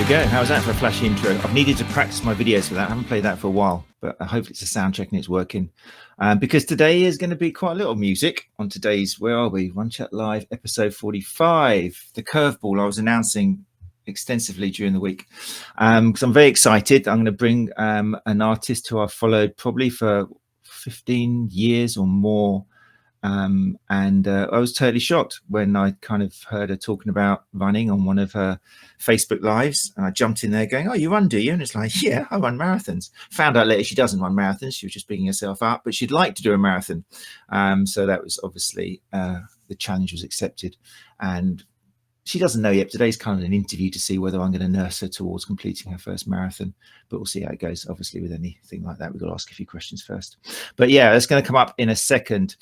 we go. How was that for a flashy intro? I've needed to practice my videos for that. I haven't played that for a while, but hopefully it's a sound check and it's working. Because today is going to be quite a little music on today's, where are we? Runchatlive episode 45, the curveball I was announcing extensively during the week. Because I'm very excited. I'm going to bring an artist who I've followed probably for 15 years or more. I was totally shocked when I kind of heard her talking about running on one of her Facebook lives, and I jumped in there going, "Oh, you run, do you?" And it's like, "Yeah, I run marathons." Found out later she doesn't run marathons. She was just bigging herself up, but she'd like to do a marathon. So that was obviously the challenge was accepted, and she doesn't know yet. Today's kind of an interview to see whether I'm going to nurse her towards completing her first marathon, but we'll see how it goes. Obviously, with anything like that, we've got to ask a few questions first. But yeah, that's going to come up in a second.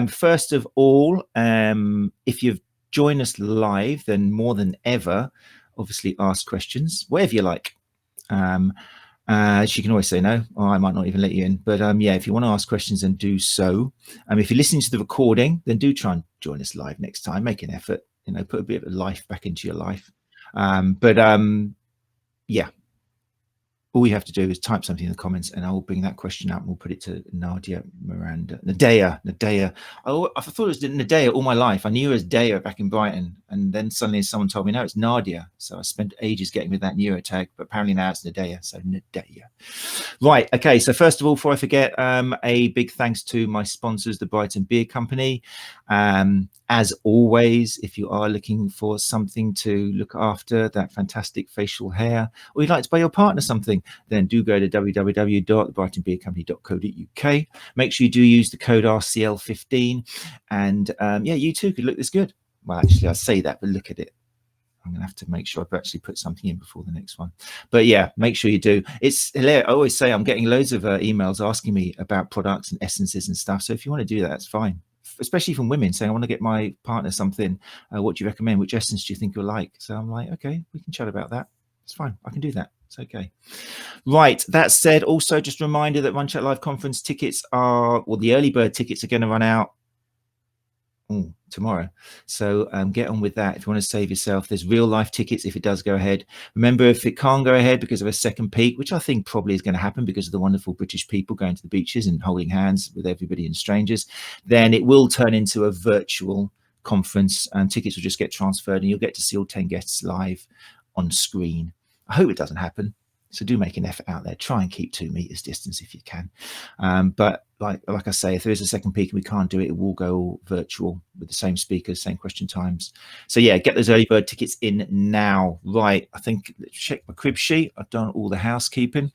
First of all, if you've joined us live, then more than ever, obviously ask questions, whatever you like. She can always say no, or I might not even let you in. But yeah, if you want to ask questions, then do so. If you're listening to the recording, then do try and join us live next time. Make an effort. You know, put a bit of life back into your life. Yeah, all you have to do is type something in the comments and I will bring that question up and we'll put it to Nadeah Miranda. Nadéah. I thought it was Nadéah all my life. I knew her as Daya back in Brighton, and then suddenly someone told me, no, it's Nadéah. So I spent ages getting with that neuro tag, but apparently now it's Nadéah. So Nadéah. Right. Okay. So first of all, before I forget, a big thanks to my sponsors, the Brighton Beer Company. As always, if you are looking for something to look after that fantastic facial hair, or you'd like to buy your partner something, then do go to www.thebrightonbeercompany.co.uk. Make sure you do use the code RCL15, and yeah, you too could look this good. Well, actually, I say that, but look at it. I'm going to have to make sure I've actually put something in before the next one. But yeah, make sure you do. It's hilarious. I always say I'm getting loads of emails asking me about products and essences and stuff. So if you want to do that, that's fine. Especially from women saying, I want to get my partner something. What do you recommend? Which essence do you think you'll like? So I'm like, okay, we can chat about that. It's fine. I can do that. It's okay. Right. That said, also just a reminder that Runchatlive conference tickets are, well, the early bird tickets are going to run out tomorrow. So get on with that if you want to save yourself. There's real life tickets if it does go ahead. Remember, if it can't go ahead because of a second peak, which I think probably is going to happen because of the wonderful British people going to the beaches and holding hands with everybody and strangers, then it will turn into a virtual conference and tickets will just get transferred and you'll get to see all 10 guests live on screen. I hope it doesn't happen. So do make an effort out there. Try and keep 2 meters distance if you can. But like I say, if there is a second peak and we can't do it, it will go virtual with the same speakers, same question times. So yeah, get those early bird tickets in now. Right. I think, let's check my crib sheet. I've done all the housekeeping.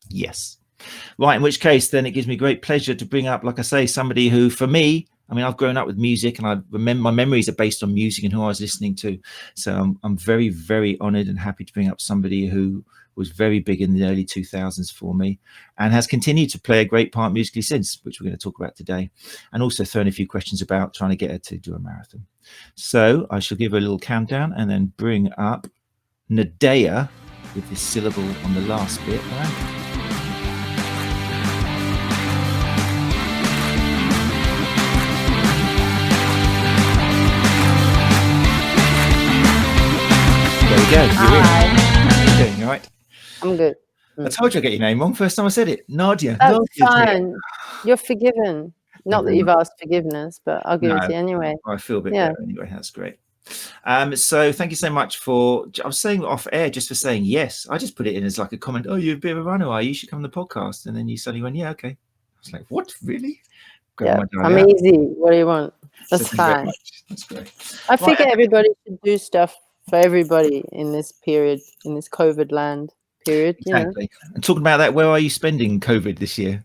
Yes. Right. In which case, then it gives me great pleasure to bring up, like I say, somebody who, for me, I mean, I've grown up with music and I remember my memories are based on music and who I was listening to. So I'm very, very honored and happy to bring up somebody who was very big in the early 2000s for me and has continued to play a great part musically since, which we're going to talk about today, and also thrown a few questions about trying to get her to do a marathon. So I shall give her a little countdown and then bring up Nadéah with this syllable on the last bit. Right? Go. You're in. How are you doing? All right? I'm good. I told you I get your name wrong first time I said it. Nadéah. That's fine. You're forgiven. Not that you've asked forgiveness, but I'll give it to you anyway. I feel a bit better anyway. That's great. So thank you so much for, I was saying off air just for saying yes. I just put it in as like a comment. Oh, you're a bit of a runner, are you? You should come on the podcast. And then you suddenly went, yeah, okay. I was like, what? Really? Yeah, I'm easy. What do you want? That's fine. That's great. I figure everybody should do stuff for everybody in this period, in this COVID land period. Exactly. And talking about that, where are you spending COVID this year?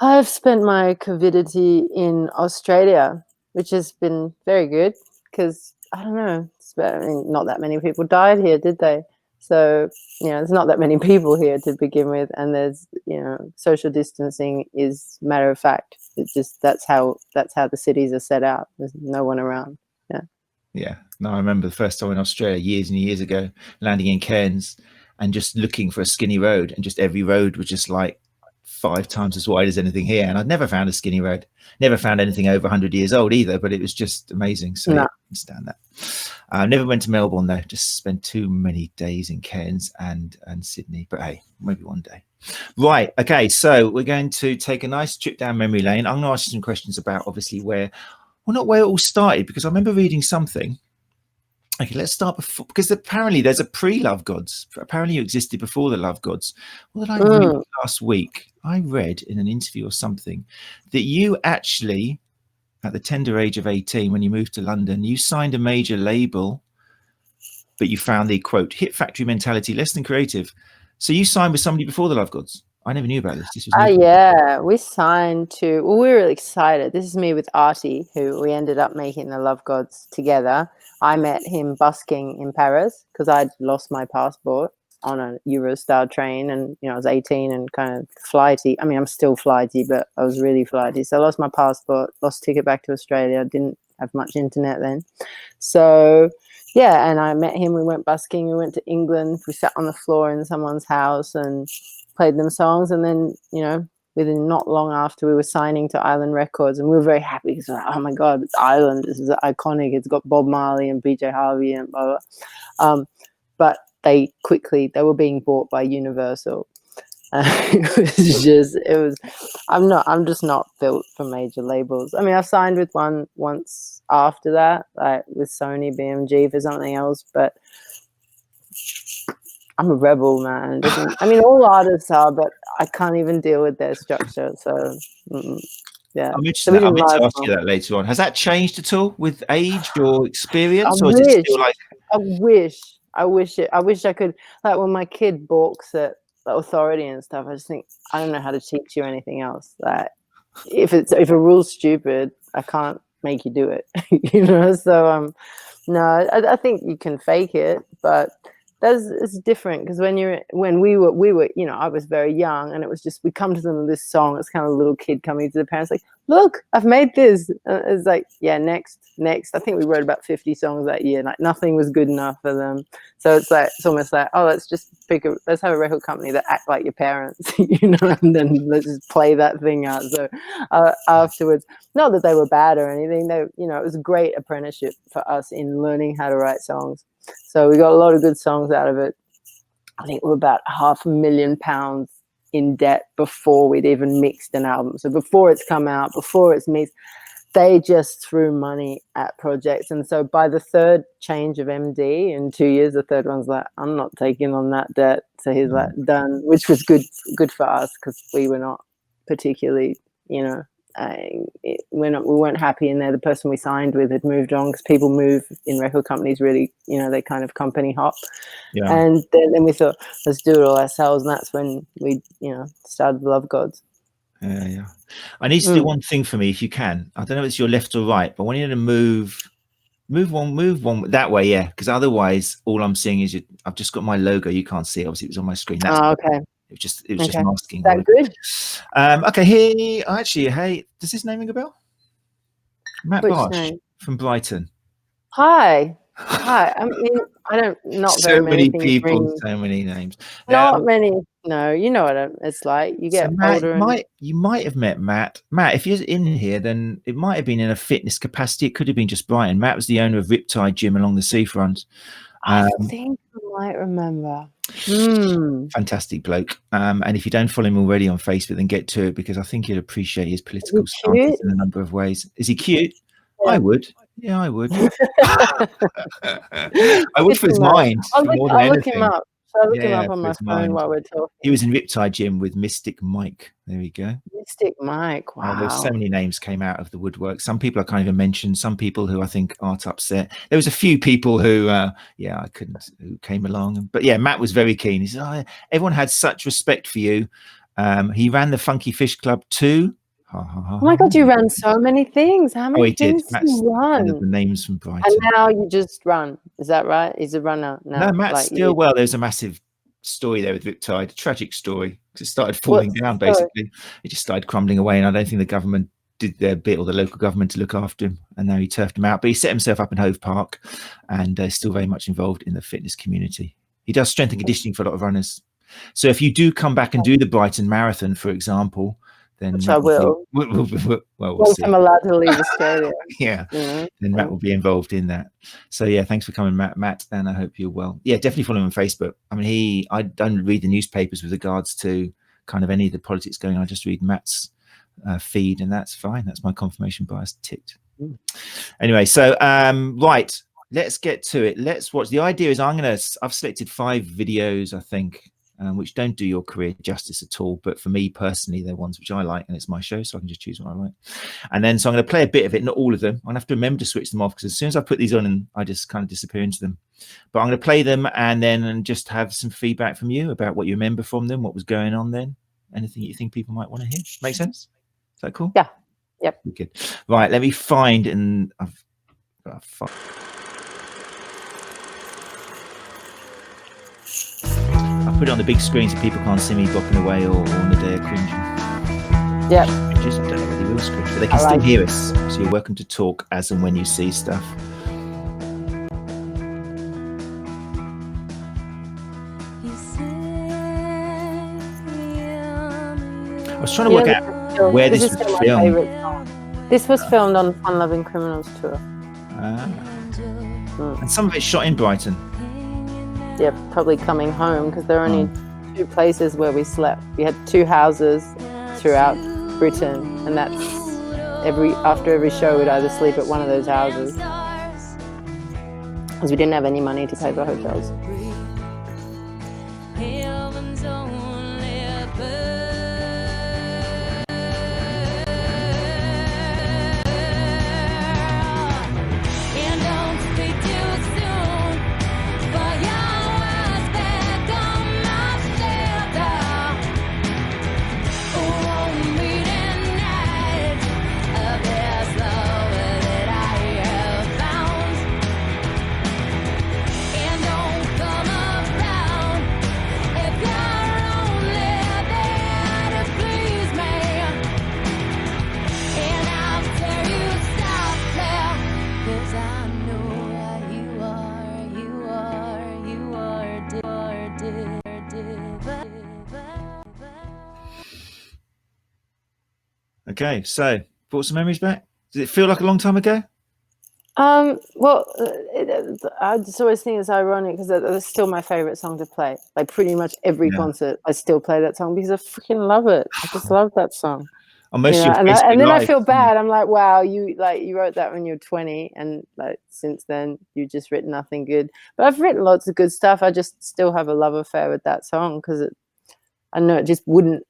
I've spent my COVIDity in Australia, which has been very good because, I don't know, not that many people died here, did they? So, there's not that many people here to begin with. And there's, social distancing is matter of fact. It's just, that's how the cities are set out. There's no one around. Yeah. No, I remember the first time in Australia years and years ago, landing in Cairns and just looking for a skinny road, and just every road was just like 5 times as wide as anything here, and I'd never found a skinny road, never found anything over 100 years old either, but it was just amazing. So yeah, I understand that. I never went to Melbourne though, just spent too many days in Cairns and Sydney, but hey, maybe one day. Right, okay, so we're going to take a nice trip down memory lane. I'm going to ask you some questions about obviously where, well, not where it all started, because I remember reading something. Okay, let's start before, because apparently there's a pre-Lovegods. Apparently you existed before the Lovegods. What did I read last week? I read in an interview or something that you actually, at the tender age of 18, when you moved to London, you signed a major label, but you found the, quote, hit factory mentality less than creative. So you signed with somebody before the Lovegods. I never knew about this. This was yeah, we signed to, well, we were really excited. This is me with Artie, who we ended up making the Lovegods together. I met him busking in Paris because I'd lost my passport on a Eurostar train, and I was 18 and kind of flighty. I mean, I'm still flighty, but I was really flighty. So I lost my passport, lost ticket back to Australia. Didn't have much internet then. So yeah, and I met him. We went busking. We went to England. We sat on the floor in someone's house and played them songs. And then, within not long after, we were signing to Island Records, and we were very happy because, oh my God, it's Island. This is iconic. It's got Bob Marley and BJ Harvey and blah, blah. But they were being bought by Universal. I'm just not built for major labels. I mean, I've signed with one once after that, like with Sony BMG for something else, but I'm a rebel, man. I mean, all artists are, but I can't even deal with their structure. So, yeah. I'm interested. I'm going to ask you that later on. Has that changed at all with age or experience, or is it still like? I wish I could. Like when my kid balks at the authority and stuff, I just think I don't know how to teach you anything else. Like if a rule's stupid, I can't make you do it. So no, I think you can fake it, but it's different because when we were I was very young, and it was just we come to them with this song. It's kind of a little kid coming to the parents like, look, I've made this. It's like, yeah, next. I think we wrote about 50 songs that year. Like nothing was good enough for them. So it's almost like, oh, let's have a record company that act like your parents, and then let's just play that thing out. So afterwards, not that they were bad or anything. It was a great apprenticeship for us in learning how to write songs. So we got a lot of good songs out of it. I think we were about £500,000 in debt before we'd even mixed an album. So before it's come out, before it's mixed, they just threw money at projects. And so by the third change of MD in 2 years, the third one's like, I'm not taking on that debt. So he's like, done, which was good for us because we were not particularly, we weren't happy in there. The person we signed with had moved on because people move in record companies really, they kind of company hop. Yeah. And then we thought, let's do it all ourselves. And that's when we, started Lovegods. Yeah. I need to do one thing for me if you can. I don't know if it's your left or right, but I want you to move one that way. Yeah. Because otherwise all I'm seeing is I've just got my logo. You can't see it. Obviously it was on my screen. That's okay. It was just masking. That good? Okay. Hey, does his name ring a bell? Matt Barsh from Brighton. Hi. I mean, not so very many people, so many names. Not many. No, you know what it's like. You get older. You might have met Matt. Matt, if you're in here, then it might have been in a fitness capacity. It could have been just Brighton. Matt was the owner of Riptide Gym along the seafront. I think I might remember. Fantastic bloke. And if you don't follow him already on Facebook, then get to it because I think you'd appreciate his political stance in a number of ways. Is he cute? Yeah. I would. Yeah, I would. I would for his mind. I'll look him up. I'll look him up on my phone while we're talking. He was in Riptide Gym with Mystic Mike. There we go. Mystic Mike. Wow. There's so many names came out of the woodwork. Some people I can't even mention. Some people who I think aren't upset. There was a few people who, who came along. But yeah, Matt was very keen. He said, everyone had such respect for you. He ran the Funky Fish Club too. Oh my God, you ran so many things. How many things did you run? The names from Brighton. And now you just run. Is that right? He's a runner now. No, Matt's well. There's a massive story there with Riptide, a tragic story. Because it started falling down, basically. It just started crumbling away, and I don't think the government did their bit, or the local government, to look after him. And now he turfed him out. But he set himself up in Hove Park, and still very much involved in the fitness community. He does strength and conditioning for a lot of runners. So if you do come back and do the Brighton Marathon, for example, then Which Matt I will. well, we'll Once see. I'm allowed to leave Australia. Yeah, You know? then Matt will be involved in that. So yeah, thanks for coming, Matt, and I hope you're well. Yeah, definitely follow him on Facebook. I mean, I don't read the newspapers with regards to kind of any of the politics going on. I just read Matt's feed, and that's fine. That's my confirmation bias ticked. Anyway, so right, let's get to it. Let's watch. The idea is I've selected 5 videos, I think, which don't do your career justice at all, but for me personally, they're ones which I like, and it's my show, so I can just choose what I like. And then so I'm going to play a bit of it, not all of them. I'm going to have to remember to switch them off, because as soon as I put these on, and I just kind of disappear into them. But I'm going to play them and then just have some feedback from you about what you remember from them, what was going on then, anything you think people might want to hear. Make sense? Is that cool? Yeah. Yep. Good. Right, let me find, and I've put it on the big screen so people can't see me bopping away or Nadéah cringing. Yeah. Just don't know whether they will scream, but they can still hear us. So you're welcome to talk as and when you see stuff. I was trying to work out where this was filmed. This was filmed on Fun Loving Criminals tour. And some of it's shot in Brighton. Yeah, probably coming home, because there are only 2 places where we slept. We had 2 houses throughout Britain, and that's after every show we'd either sleep at one of those houses, because we didn't have any money to pay for hotels. Okay, so brought some memories back. Does it feel like a long time ago? Well, I just always think it's ironic, because it's still my favorite song to play. Like pretty much every concert, I still play that song because I freaking love it. I just love that song. And then I feel bad. I'm like, wow, you wrote that when you were 20, and like since then you just written nothing good. But I've written lots of good stuff. I just still have a love affair with that song, because I know it just wouldn't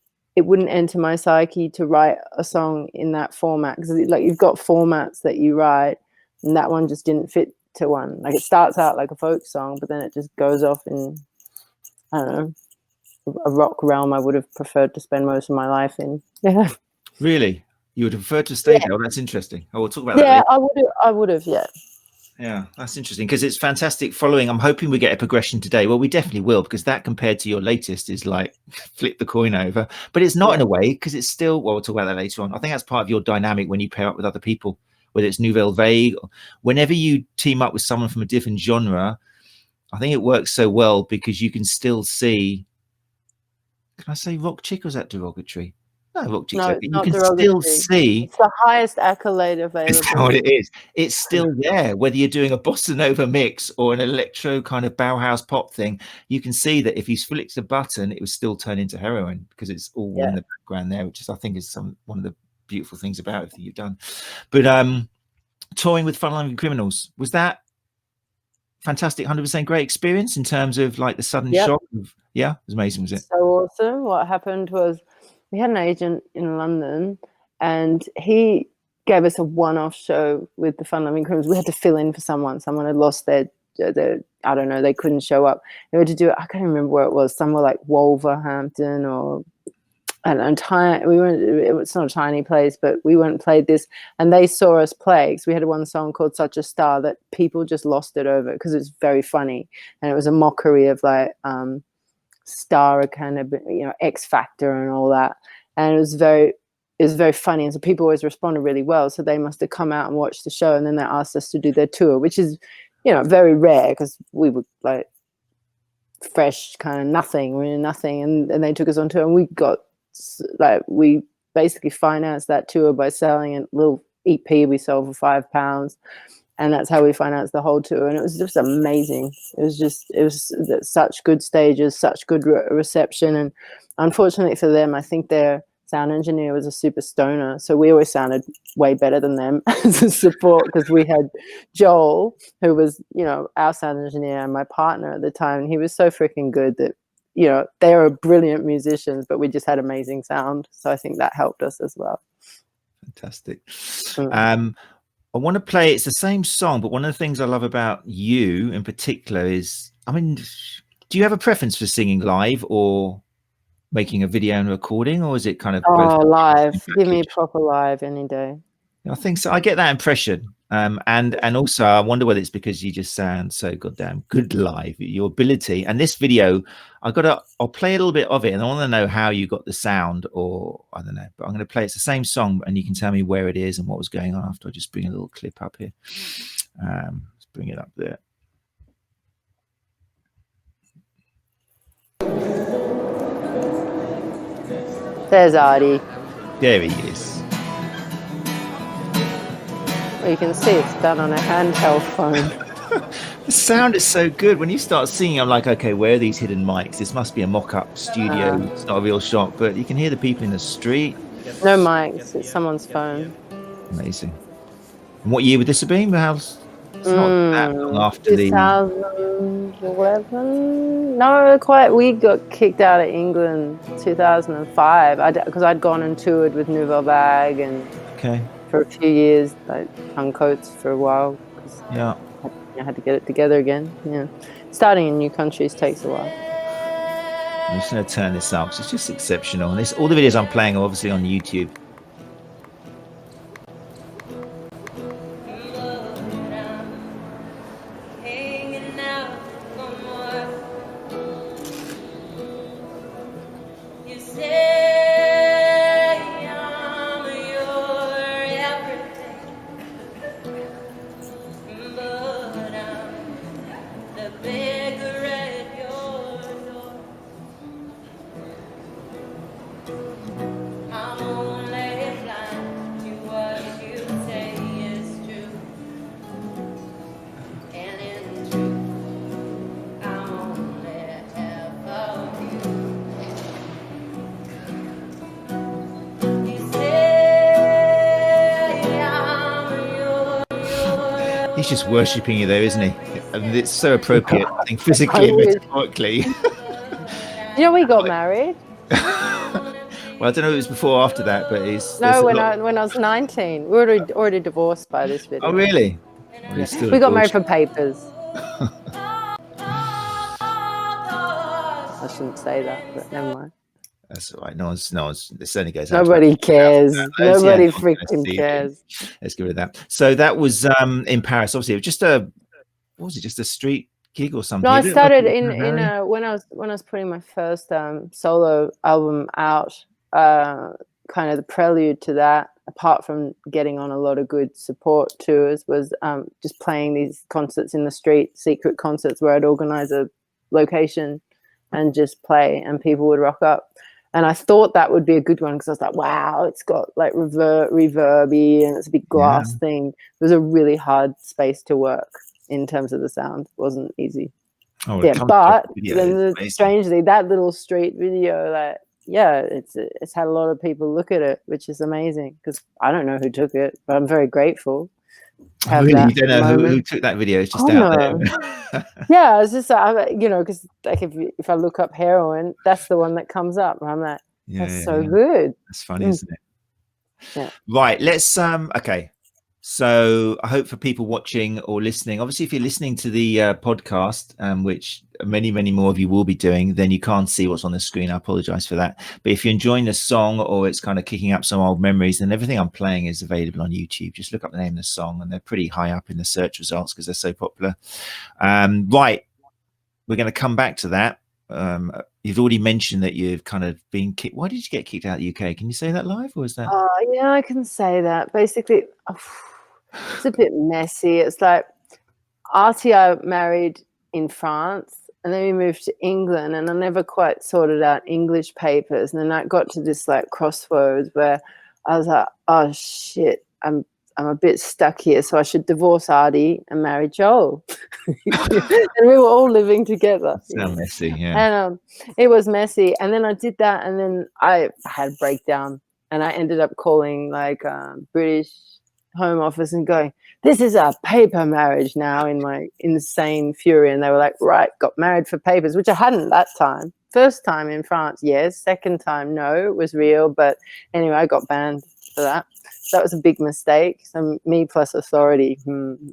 enter my psyche to write a song in that format, because like you've got formats that you write, and that one just didn't fit to one. Like it starts out like a folk song, but then it just goes off in, I don't know, a rock realm I would have preferred to spend most of my life in. Yeah. Really? You would have preferred to stay there? Oh, that's interesting. Oh, we'll talk about that later. Yeah, I would have, yeah. Yeah, that's interesting, because it's fantastic following. I'm hoping we get a progression today. Well, we definitely will, because that compared to your latest is like flip the coin over. But it's not in a way, because it's still, well, we'll talk about that later on. I think that's part of your dynamic when you pair up with other people, whether it's Nouvelle Vague, whenever you team up with someone from a different genre. I think it works so well because you can still see, can I say rock chick, or is that derogatory? No, rock chick. No, you can still see. It's the highest accolade available. It's what it is. It's still there, whether you're doing a bossa nova mix or an electro kind of Bauhaus pop thing. You can see that if you flicked a button, it would still turn into heroin, because it's all in the background there, which is, I think, is one of the beautiful things about it that you've done. But touring with Fun Loving Criminals, was that fantastic, 100% great experience in terms of like the sudden shock of, it was amazing, was it? So awesome. What happened was, we had an agent in London, and he gave us a one-off show with the Fun Loving Criminals. We had to fill in for someone. Someone had lost their I don't know, they couldn't show up. They had to do it, I can't remember where it was, somewhere like Wolverhampton, or I don't know, it's not a tiny place, but we went and played this, and they saw us play, because we had one song called Such a Star that people just lost it over, because it's very funny, and it was a mockery of like Star, a kind of, X Factor and all that, and it was very funny, and so people always responded really well. So they must have come out and watched the show, and then they asked us to do their tour, which is very rare, because we would like fresh kind of nothing, really nothing, and they took us on tour, and we got like, we basically financed that tour by selling a little EP we sold for £5, and that's how we financed the whole tour. And it was just amazing. It was such good stages, such good reception, and unfortunately for them, I think their sound engineer was a super stoner, so we always sounded way better than them as a support, because we had Joel, who was, you know, our sound engineer and my partner at the time, and he was so freaking good that, you know, they were brilliant musicians, but we just had amazing sound. So I think that helped us as well. Fantastic. I want to play, it's the same song, but one of the things I love about you in particular is, I mean, do you have a preference for singing live or making a video and recording, or is it kind of both? Live? Give me proper live any day. I think so. I get that impression. And also I wonder whether it's because you just sound so goddamn good live, your ability. And this video, I'll play a little bit of it, and I want to know how you got the sound, or I don't know, but I'm going to play, it's the same song, and you can tell me where it is and what was going on after. I just bring a little clip up here. Let's bring it up there. There's Artie. There he is. Well, you can see it's done on a handheld phone. The sound is so good. When you start singing, I'm like, okay, where are these hidden mics? This must be a mock-up studio. It's not a real shot, but you can hear the people in the street. No mics, it's someone's phone. Amazing. And what year would this have been? It's not that long after 2011? No, quite. We got kicked out of England 2005, because I'd gone and toured with Nouvelle Vague, and for a few years, I hung coats for a while. Yeah. I had to get it together again. Yeah, starting in new countries takes a while. I'm just going to turn this up. It's just exceptional. And all the videos I'm playing are obviously on YouTube. He's just worshipping you there, isn't he? I mean, it's so appropriate, I think, physically and metaphorically. You know, we got married. Well, I don't know if it was before or after that, but it's... No, when I was 19. We were already divorced by this video. Oh, really? Well, yeah. We got married for papers. I shouldn't say that, but never mind. That's all right. No one's this only goes. Nobody cares. Nobody freaking cares. Let's give it that. So that was in Paris. Obviously, it was just just a street gig or something? No, I started when I was putting my first solo album out. Kind of the prelude to that, apart from getting on a lot of good support tours, was just playing these concerts in the street, secret concerts where I'd organize a location and just play, and people would rock up. And I thought that would be a good one because I was like, wow, it's got like reverby and it's a big glass thing. It was a really hard space to work in terms of the sound. It wasn't easy. Oh, yeah, but then strangely, that little street video, like, yeah, it's had a lot of people look at it, which is amazing because I don't know who took it, but I'm very grateful. Oh, really? You don't know who took that video? It's just out there. Yeah, it's just because like if I look up heroin, that's the one that comes up, and I'm like, that's so good. That's funny, isn't it? Yeah. Right. Let's okay. So I hope for people watching or listening, obviously, if you're listening to the podcast, which many more of you will be doing, then you can't see what's on the screen. I apologize for that. But if you're enjoying the song or it's kind of kicking up some old memories, then everything I'm playing is available on YouTube. Just look up the name of the song, and they're pretty high up in the search results because they're so popular. Right. We're going to come back to that. You've already mentioned that you've kind of been kicked. Why did you get kicked out of the UK? Can you say that live, or is that? Yeah, I can say that. Basically, it's a bit messy. It's like RTI married in France, we moved to England, and I never quite sorted out English papers. And then I got to this like crossroads where I was like, oh shit, I'm a bit stuck here, so I should divorce Artie and marry Joel. And we were all living together. So messy, yeah. And it was messy. And then I did that, and then I had a breakdown, and I ended up calling like British Home Office and going, this is a paper marriage now, in my insane fury. And they were like, right, got married for papers, which I hadn't that time. First time in France, yes. Second time, no, it was real. But anyway, I got banned for that. That was a big mistake. So me plus authority doesn't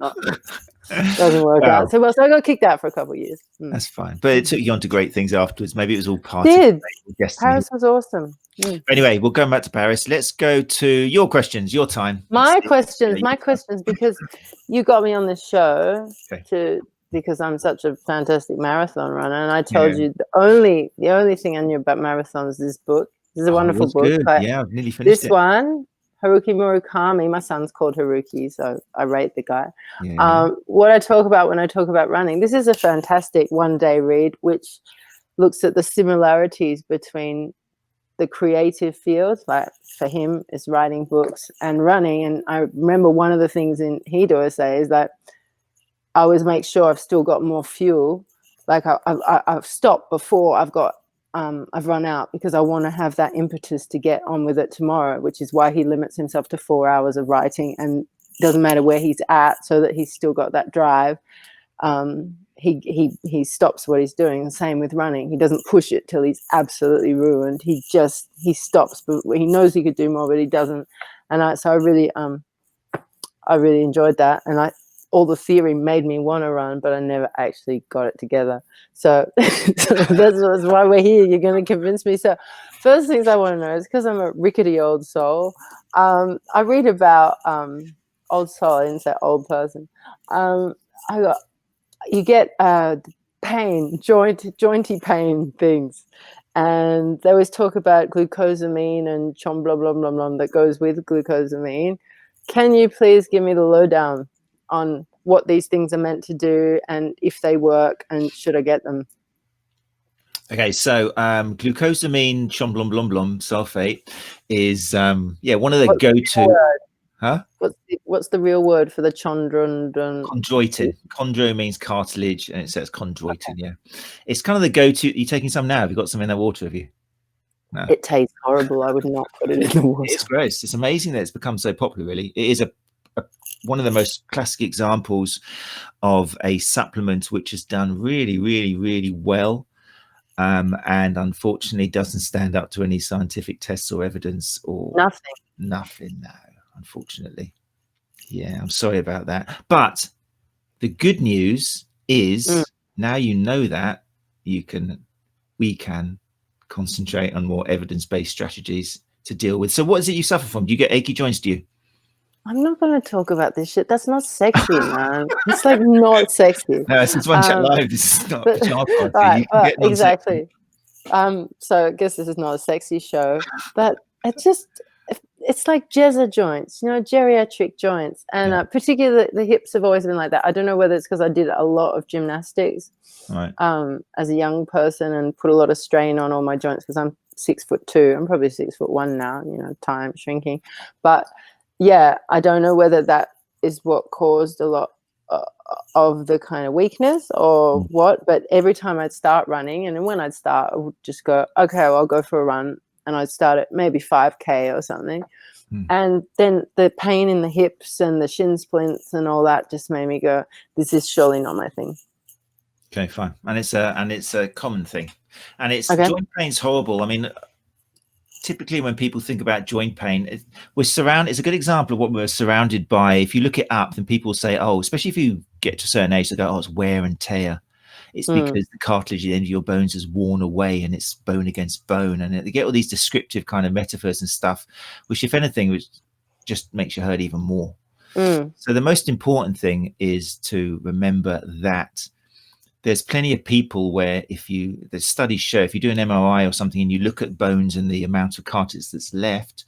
work out. So I got kicked out for a couple of years. That's fine. But it took you on to great things afterwards. Maybe it was all part of destiny. Paris was awesome. Anyway, we'll go back to Paris. Let's go to your questions, your time. My questions, because you got me on this show because I'm such a fantastic marathon runner, and I told you the only thing I knew about marathons is this book. This is a wonderful book. Good. Yeah, I've nearly finished this one. Haruki Murakami, my son's called Haruki, so I rate the guy. What I talk about when I talk about running, this is a fantastic one-day read which looks at the similarities between the creative field, like for him is writing books and running. And I remember one of the things he'd always say is that I always make sure I've still got more fuel, like I've stopped before I've run out, because I want to have that impetus to get on with it tomorrow, which is why he limits himself to 4 hours of writing, and doesn't matter where he's at, so that he's still got that drive. He stops what he's doing. The same with running. He doesn't push it till he's absolutely ruined. He stops, but he knows he could do more, but he doesn't. And I really enjoyed that. And all the theory made me want to run, but I never actually got it together. So that's why we're here. You're going to convince me. So first things I want to know is, because I'm a rickety old soul, I read about old soul, I didn't say old person. You get pain, jointy pain things. And they always talk about glucosamine and chom blah, blah, blah, blah that goes with glucosamine. Can you please give me the lowdown on what these things are meant to do, and if they work, and should I get them? Okay, so glucosamine chomblom sulfate is one of the go-to. Huh? What's the real word for the chondron? Chondroitin. Chondro means cartilage, and it says chondroitin. Okay. Yeah, it's kind of the go-to. Are you taking some now? Have you got some in that water? Have you? No. It tastes horrible. I would not put it in the water. It's gross. It's amazing that it's become so popular. Really, it is one of the most classic examples of a supplement which has done really, really, really well, and unfortunately doesn't stand up to any scientific tests or evidence or nothing. No, unfortunately. Yeah, I'm sorry about that. But the good news is now you know that we can concentrate on more evidence-based strategies to deal with. So what is it you suffer from? Do you get achy joints? Do you? I'm not going to talk about this shit. That's not sexy, man. It's like not sexy. No, since Runchatlive, this is not pajama party. Right, exactly. So I guess this is not a sexy show, but it's like jezza joints, geriatric joints, and particularly the hips have always been like that. I don't know whether it's because I did a lot of gymnastics as a young person and put a lot of strain on all my joints, because I'm 6'2". I'm probably 6'1" now. Time shrinking, but. Yeah, I don't know whether that is what caused a lot of the kind of weakness or what, but every time I'd start running, and when I'd start, I would just go, okay, well, I'll go for a run, and I'd start at maybe 5K or something. And then the pain in the hips and the shin splints and all that just made me go, this is surely not my thing. Okay, fine. And it's a common thing. And joint pain's horrible. I mean, typically when people think about joint pain, it's a good example of what we're surrounded by. If you look it up, then people say, oh, especially if you get to a certain age, they go, oh, it's wear and tear. It's because the cartilage at the end of your bones is worn away, and it's bone against bone. And they get all these descriptive kind of metaphors and stuff, which, if anything, which just makes you hurt even more. So the most important thing is to remember that there's plenty of people where the studies show, if you do an MRI or something and you look at bones and the amount of cartilage that's left,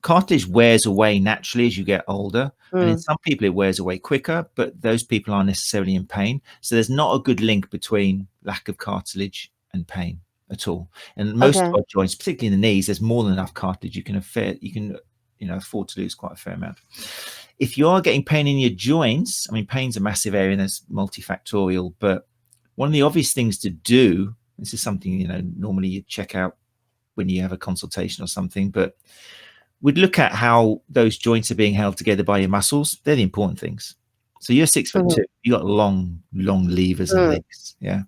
cartilage wears away naturally as you get older. And in some people it wears away quicker, but those people aren't necessarily in pain. So there's not a good link between lack of cartilage and pain at all. And most of our joints, particularly in the knees, there's more than enough cartilage. You can afford to lose quite a fair amount. If you are getting pain in your joints, I mean, pain's a massive area and it's multifactorial, but one of the obvious things to do, this is something, normally you check out when you have a consultation or something, but we'd look at how those joints are being held together by your muscles. They're the important things. So you're 6'2", you got long levers and legs. Yeah.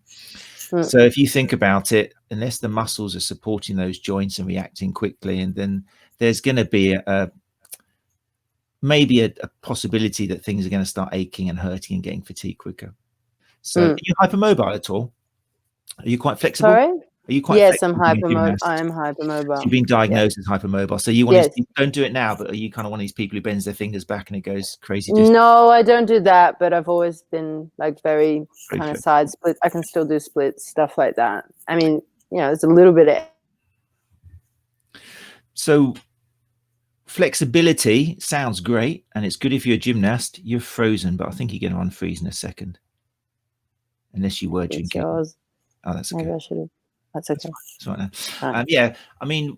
So if you think about it, unless the muscles are supporting those joints and reacting quickly, and then there's going to be maybe a possibility that things are going to start aching and hurting and getting fatigued quicker. So are you hypermobile at all? Are you quite flexible? Sorry? Are you quite yes, I'm hypermobile. I am hypermobile. So you've been diagnosed as hypermobile. So you want to, don't do it now, but are you kind of one of these people who bends their fingers back and it goes crazy? No, I don't do that, but I've always been like very kind of side split. I can still do splits, stuff like that. I mean, it's a little bit of... So flexibility sounds great, and it's good if you're a gymnast. You're frozen, but I think you're going to unfreeze in a second. Unless you were drinking. Oh, that's okay. Maybe I should have. That's okay. That's right now. Yeah, I mean,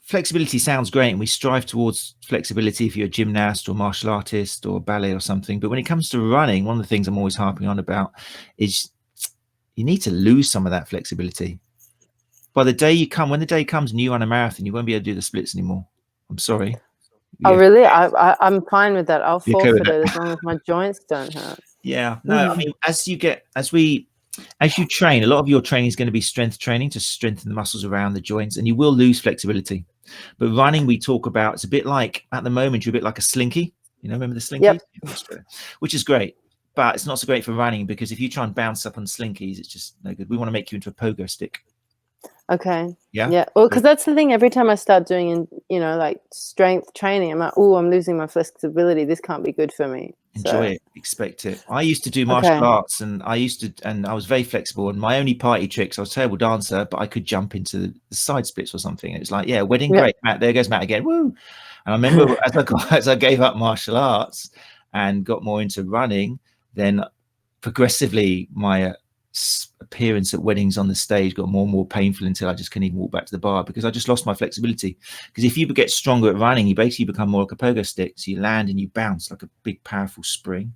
flexibility sounds great, and we strive towards flexibility if you're a gymnast or martial artist or ballet or something. But when it comes to running, one of the things I'm always harping on about is you need to lose some of that flexibility. By the day when the day comes and you run a marathon, you won't be able to do the splits anymore. I'm sorry. Oh, really? I'm fine with that. I'll forfeit it as long as my joints don't hurt. Yeah. No, I mean, as you train, a lot of your training is going to be strength training to strengthen the muscles around the joints, and you will lose flexibility. But running, we talk about, it's a bit like, at the moment, you're a bit like a slinky. Remember the slinky? Yep. Which is great, but it's not so great for running, because if you try and bounce up on slinkies, it's just no good. We want to make you into a pogo stick. Okay. Yeah. Well, because that's the thing. Every time I start doing, like strength training, I'm like, oh, I'm losing my flexibility. This can't be good for me. Enjoy it. Expect it. I used to do martial arts, and I was very flexible. And my only party tricks, I was a terrible dancer, but I could jump into the side splits or something. It was like, wedding, great, Matt. There goes Matt again. Woo! And I remember as I gave up martial arts and got more into running, then progressively my appearance at weddings on the stage got more and more painful until I just couldn't even walk back to the bar, because I just lost my flexibility. Because if you get stronger at running, you basically become more like a pogo stick. So you land and you bounce like a big, powerful spring.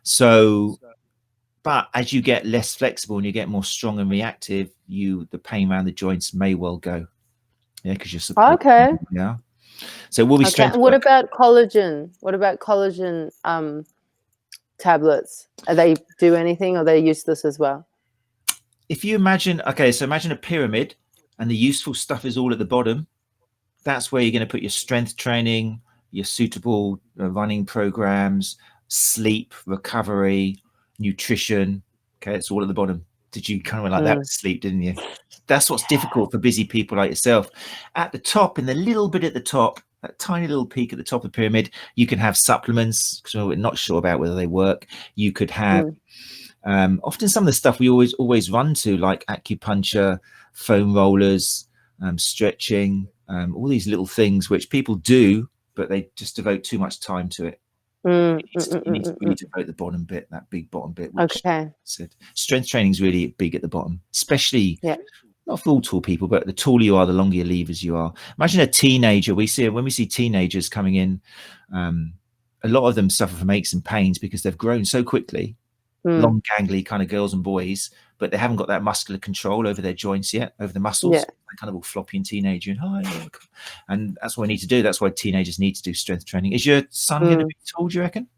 So, but as you get less flexible and you get more strong and reactive, the pain around the joints may well go. Yeah, because you're supporting. Okay. Yeah. So we'll be strength. What about collagen? Tablets? Are they do anything, or they're useless as well? If you imagine a pyramid, and the useful stuff is all at the bottom, that's where you're going to put your strength training, your suitable running programs, sleep, recovery, nutrition. Okay, it's all at the bottom. Did you kind of like that with sleep, didn't you? That's what's difficult for busy people like yourself. At the top, in the little bit at the top, that tiny little peak at the top of the pyramid, you can have supplements, because we're not sure about whether they work. You could have often some of the stuff we always run to, like acupuncture, foam rollers, stretching, all these little things which people do, but they just devote too much time to it. You need to devote the bottom bit, that big bottom bit. Which strength training is really big at the bottom, especially not for all tall people, but the taller you are, the longer your levers you are. Imagine a teenager. When we see teenagers coming in, a lot of them suffer from aches and pains because they've grown so quickly. Long, gangly kind of girls and boys, but they haven't got that muscular control over their joints yet, over the muscles. They're kind of all floppy and teenager, and that's what we need to do. That's why teenagers need to do strength training. Is your son going to be tall, do you reckon?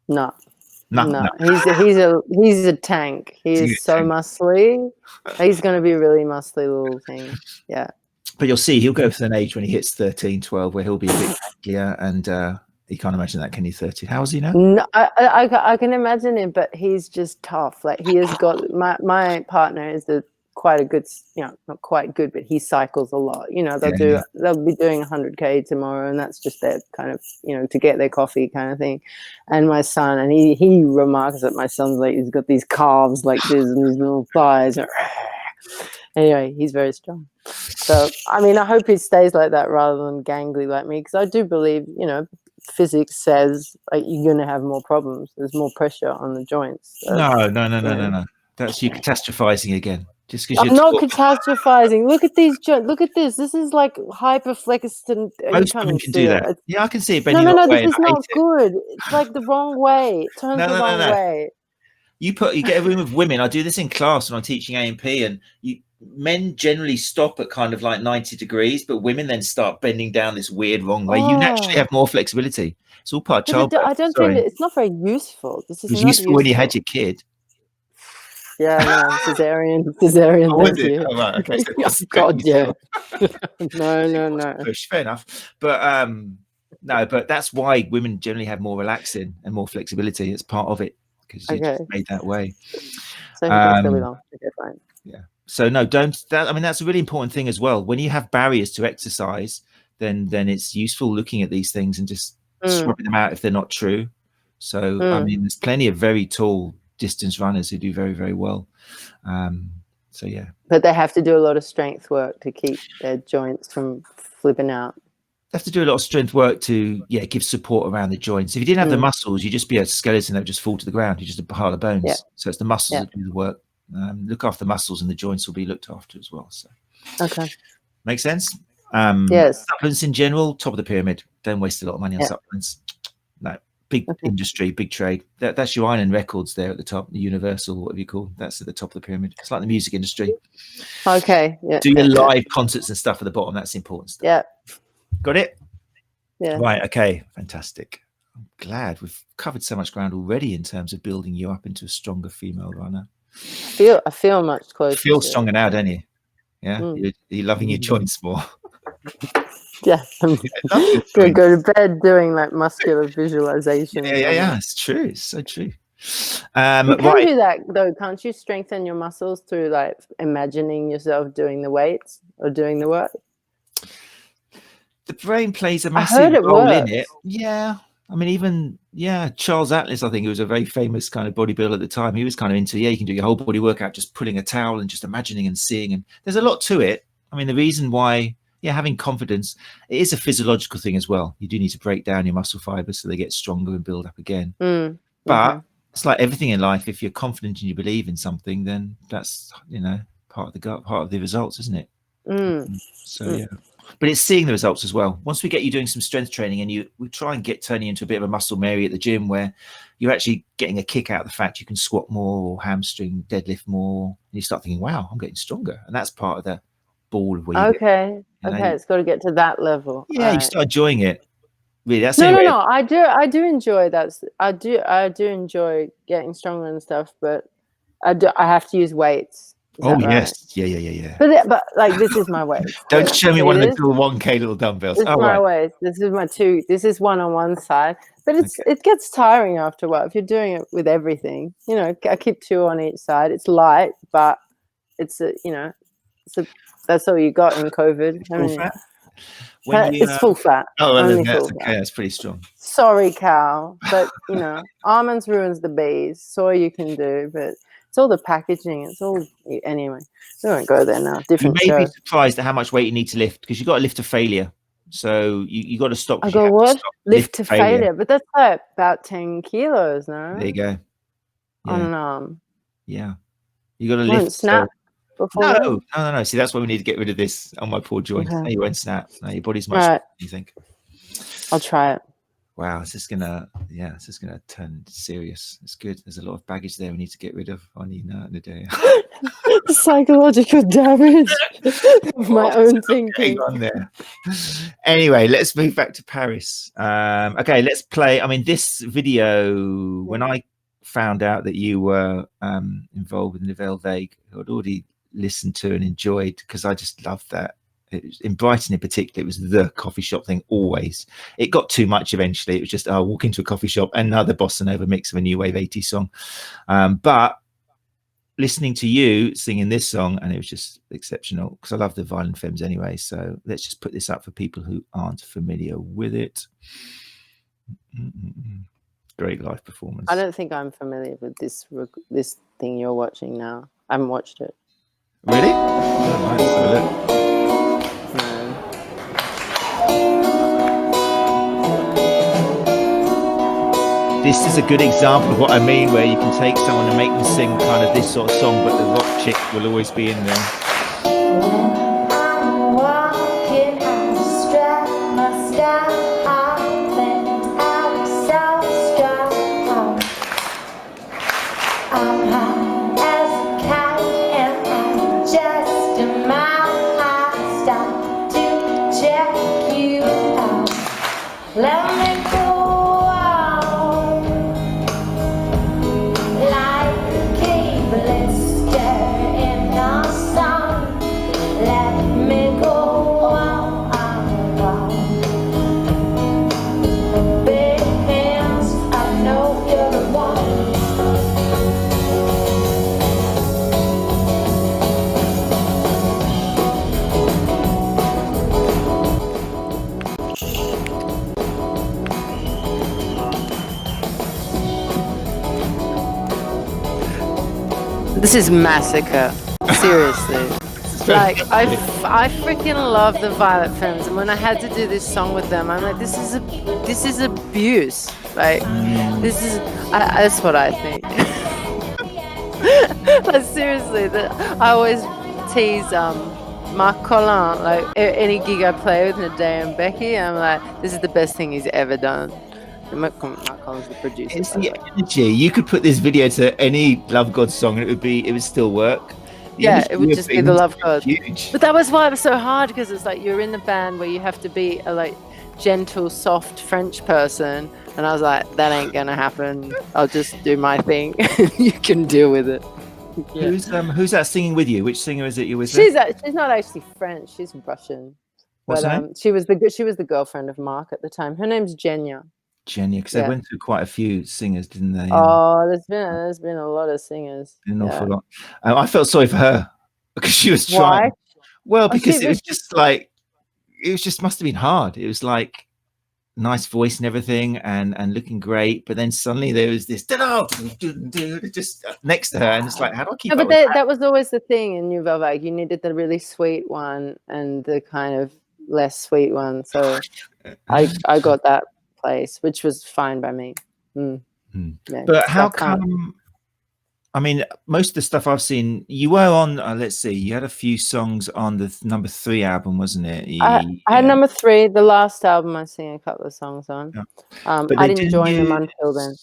No. He's a tank. He is so muscly. He's going to be a really muscly little thing. Yeah. But you'll see, he'll go to an age when he hits 13, 12, where he'll be a bit uglier, and you can't imagine that, can you? 30. How is he now? No, I can imagine him, but he's just tough. Like, he has got my partner is quite a good, not quite good, but he cycles a lot. They'll be doing 100K tomorrow, and that's just their kind of, to get their coffee kind of thing. And my son, and he remarks that my son's like, he's got these calves like this and these little thighs. Anyway, he's very strong. So, I mean, I hope he stays like that rather than gangly like me, because I do believe, physics says like you're going to have more problems. There's more pressure on the joints. So, no. That's you catastrophizing again. Just because I'm you're not catastrophizing. Look at these joints. Look at this. This is like hyperflexed. And you most can't women even can see do it. that. Yeah, I can see it No, bending no, the no. wrong way, This and is I hate not it. good. It's like the wrong way. It turns the wrong way. You get a room of women. I do this in class when I'm teaching A&P, and men generally stop at kind of like 90 degrees, but women then start bending down this weird wrong way. You naturally have more flexibility. It's all part of childbirth. I don't think it's not very useful. This is it was not useful when you had your kid. Yeah, no, cesarean. Oh, Thank you. Oh, right, okay. So God, yeah. No. Push, fair enough. But no, but that's why women generally have more relaxing and more flexibility. It's part of it because you're just made that way. So he can still be long. Okay, fine. Yeah. So no, I mean, that's a really important thing as well. When you have barriers to exercise, then it's useful looking at these things and just swapping them out if they're not true. So I mean, there's plenty of very tall distance runners who do very, very well. So yeah. But they have to do a lot of strength work to keep their joints from flipping out. They have to do a lot of strength work to give support around the joints. If you didn't have the muscles, you'd just be a skeleton that would just fall to the ground. You're just a pile of bones. Yeah. So it's the muscles that do the work. Look after the muscles, and the joints will be looked after as well. So makes sense. Yes. Supplements in general, top of the pyramid. Don't waste a lot of money on supplements. No, big industry, big trade. That's your Island Records there at the top, the Universal, whatever you call. That's at the top of the pyramid. It's like the music industry. Okay. Yeah. Do your live concerts and stuff at the bottom. That's important stuff. Yeah. Got it? Yeah. Right. Okay. Fantastic. I'm glad we've covered so much ground already in terms of building you up into a stronger female runner. I feel much closer. You feel stronger now, don't you? Yeah. You're loving your joints more. Yeah. I'm gonna go to bed doing like muscular visualization. Yeah. It's true. It's so true. You can do that though, can't you? Strengthen your muscles through like imagining yourself doing the weights or doing the work. The brain plays a massive role in it. Yeah. I mean, even, Charles Atlas, I think, he was a very famous kind of bodybuilder at the time. He was kind of into, you can do your whole body workout, just pulling a towel and just imagining and seeing. And there's a lot to it. I mean, the reason why, having confidence, it is a physiological thing as well. You do need to break down your muscle fibers so they get stronger and build up again. But it's like everything in life. If you're confident and you believe in something, then that's, part of the results, isn't it? So, but it's seeing the results as well. Once we get you doing some strength training, and we try and turn you into a bit of a muscle Mary at the gym, where you're actually getting a kick out of the fact you can squat more or hamstring deadlift more, and you start thinking, wow, I'm getting stronger. And that's part of the ball of where it's got to get to that level. You start enjoying it. Really, that's no. I do enjoy that. I do enjoy getting stronger and stuff, but I have to use weights. Yes. Yeah. But like, this is my weight. Don't show me one of the little 1K little dumbbells. This is my weight. This is my two. This is one on one side. But it gets tiring after a while if you're doing it with everything. I keep two on each side. It's light, but it's that's all you got in COVID. It's full fat. Oh, well, that's pretty strong. Sorry, Cal, but almonds ruins the bees. Soy you can do, but it's all the packaging. It's all anyway. We won't go there now. Different. You may be surprised at how much weight you need to lift, because you've got to lift to failure. So you got to stop. I go what? Lift to failure, but that's like about 10 kilos, no? There you go. On an arm. Yeah, you got to lift. Snap. No. See, that's why we need to get rid of this on my poor joint. Okay. No, you won't snap. No, your body's much stronger than you think. I'll try it. Wow, it's just gonna turn serious. It's good. There's a lot of baggage there we need to get rid of on Nadéah. Psychological damage of my own thinking. On there. Anyway, let's move back to Paris. Okay, let's play. I mean, this video, when I found out that you were involved with Nouvelle Vague, I'd already listened to and enjoyed, because I just loved that. In Brighton in particular, it was the coffee shop thing always. It got too much eventually. It was just, walk into a coffee shop, another bossa nova mix of a new wave 80s song. But listening to you singing this song, and it was just exceptional, because I love the Violent Femmes anyway. So let's just put this up for people who aren't familiar with it. Great live performance. I don't think I'm familiar with this thing you're watching now. I haven't watched it. Really? Oh, nice. Have a look. this is a good example of what I mean, where you can take someone and make them sing kind of this sort of song, but the rock chick will always be in there. I'm walking, I strap my step, I think I'm so strong. I'm high as a cat and I'm just a mile. I stop to check you out. Let me go on like a key blister in the sun. Let me go on. Big hands, I know you're the one. This is massacre. Seriously. Like I freaking love the Violet Femmes, and when I had to do this song with them, I'm like, this is abuse. Like this is that's what I think. But seriously, I always tease Mark Collin, like any gig I play with Nadeah and Becky, I'm like, this is the best thing he's ever done. Mark Collin's the producer. It's the energy. You could put this video to any Lovegods song and it would still work. Yeah, it would just be the Lovegods. Huge. But that was why it was so hard, because it's like you're in the band where you have to be a like gentle, soft French person, and I was like, that ain't gonna happen. I'll just do my thing. You can deal with it. Yeah. Who's that singing with you? Which singer is it you're with? She's not actually French. She's Russian. What's but her name? she was the girlfriend of Mark at the time. Her name's Jenya. Jenya, because they went through quite a few singers, didn't they? Oh, there's been a lot of singers. An awful lot. I felt sorry for her because she was trying. Why? Well, because it was just like, must have been hard. It was like nice voice and everything, and looking great, but then suddenly there was this just next to her, and it's like, how do I keep up with that was always the thing in Nouvelle Vague. You needed the really sweet one and the kind of less sweet one. So I got that place, which was fine by me. Yeah, but how come? I mean, most of the stuff I've seen, you were on. Let's see, you had a few songs on the number 3 album, wasn't it? I had number 3, the last album. I sang a couple of songs on. Yeah. I didn't join them until then.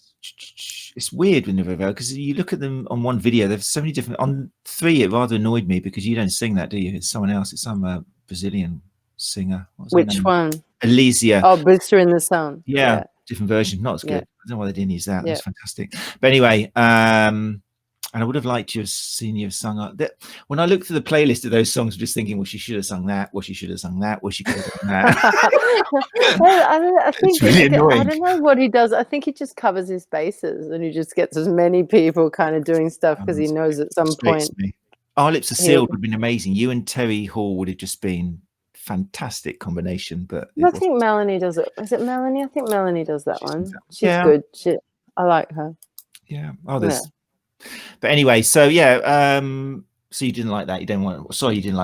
It's weird with Nouvelle Vague, because you look at them on one video. There's so many different. On 3, it rather annoyed me because you don't sing that, do you? It's someone else. It's some Brazilian singer. Which one? Elysia. Oh, Blister in the Sun. Yeah, different version. Not as good. Yeah. I don't know why they didn't use that. That's fantastic. But anyway, and I would have liked to have seen you have sung that. When I looked through the playlist of those songs, I'm just thinking, well, she should have sung that. Well, she should have sung that. Well, she could have done that. I think it's really annoying. I don't know what he does. I think he just covers his bases, and he just gets as many people kind of doing stuff because he knows at some point. Our Lips Are Sealed would have been amazing. You and Terry Hall would have just been fantastic combination. But I think Melanie does it. Is it Melanie? I think Melanie does that one. She's good. I like her. Yeah. Oh, there's. Yeah. But anyway, so so you didn't like that. You didn't like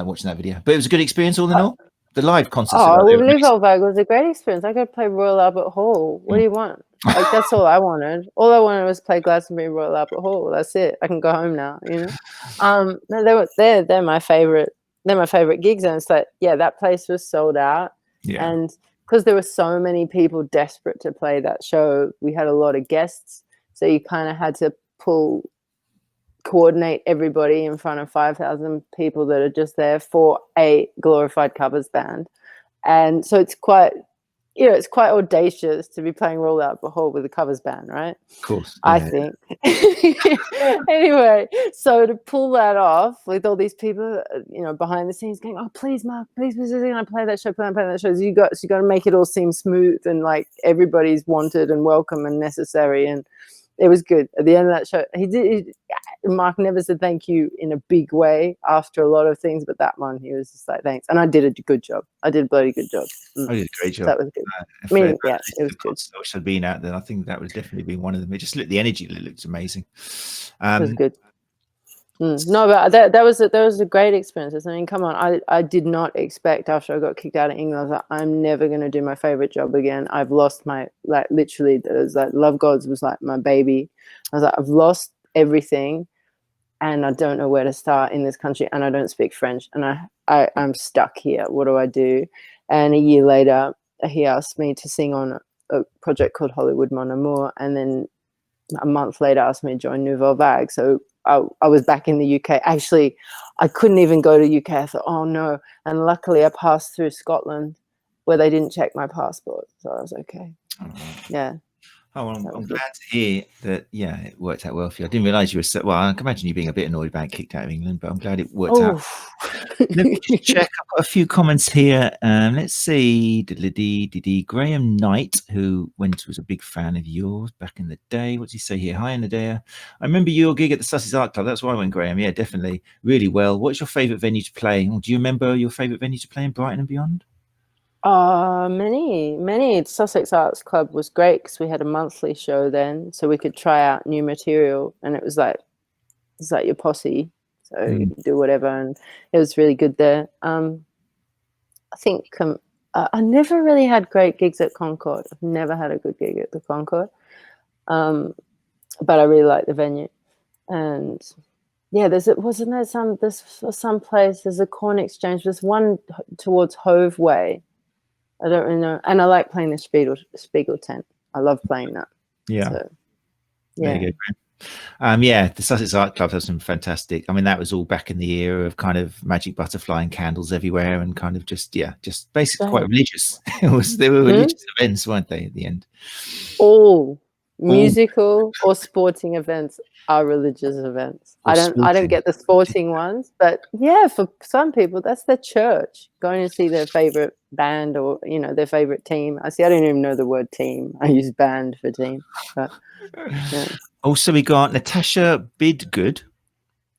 watching that video, but it was a good experience all in all. The live concerts. Nouvelle Vague was a great experience. I could play Royal Albert Hall. What do you want? Like, that's all I wanted. All I wanted was play Glastonbury, Royal Albert Hall. That's it. I can go home now. You know. No, they're my favorite. They're my favorite gigs, and it's like, that place was sold out, and because there were so many people desperate to play that show, we had a lot of guests, so you kind of had to coordinate everybody in front of 5,000 people that are just there for a glorified covers band. And so it's quite audacious to be playing Roll Out Hall with a covers band, right? Of course. I think. Anyway, so to pull that off with all these people, behind the scenes going, oh, please, Mark, please, you're going to play that show, play that show. So you got to make it all seem smooth and like everybody's wanted and welcome and necessary. And it was good. At the end of that show, Mark never said thank you in a big way after a lot of things, but that one, he was just like, thanks. And I did a good job. I did a bloody good job. I did a great job. That was good. It was good. I wish I'd been out there. I think that would definitely be one of them. It just looked, the energy looked amazing. It was good. No, but that was a great experience. I mean, come on, I did not expect after I got kicked out of England, I was like, I'm never going to do my favorite job again. I've lost my, like, literally, it was like Lovegods was like my baby. I was like, I've lost everything and I don't know where to start in this country and I don't speak French and I'm stuck here. What do I do? And a year later, he asked me to sing on a project called Hollywood Mon Amour, and then a month later asked me to join Nouvelle Vague. So I was back in the UK. Actually, I couldn't even go to UK. I thought, oh no. And luckily I passed through Scotland where they didn't check my passport. So I was okay. Yeah. Oh, well, I'm glad to hear that. Yeah, it worked out well for you. I didn't realise you were so well. I can imagine you being a bit annoyed about kicked out of England, but I'm glad it worked out. Let me just check. I've got a few comments here. Let's see. Graham Knight, who was a big fan of yours back in the day. What's he say here? Hi, Nadéah. I remember your gig at the Sussex Art Club. That's why I went, Graham. Yeah, definitely. Really well. What's your favourite venue to play? Or do you remember your favourite venue to play in Brighton and beyond? Many. Sussex Arts Club was great because we had a monthly show then, so we could try out new material, and it was like your posse, so you could do whatever, and it was really good there. I think I never really had great gigs at Concord. I've never had a good gig at the Concord, but I really like the venue, and yeah, there's some place. There's a Corn Exchange. There's one towards Hove Way. I don't really know. And I like playing the Spiegel tent. I love playing that. Yeah. So, yeah. There you go. Yeah, the Sussex Art Club has some fantastic. I mean, that was all back in the era of kind of magic butterfly and candles everywhere, and kind of just basically quite religious. They were religious events, weren't they? At the end, all musical or sporting events are religious events. I don't get the sporting ones, but yeah, for some people that's their church, going to see their favorite band or their favorite team. I don't even know the word team. I use band for team. But yeah. Also, we got Natasha Bidgood.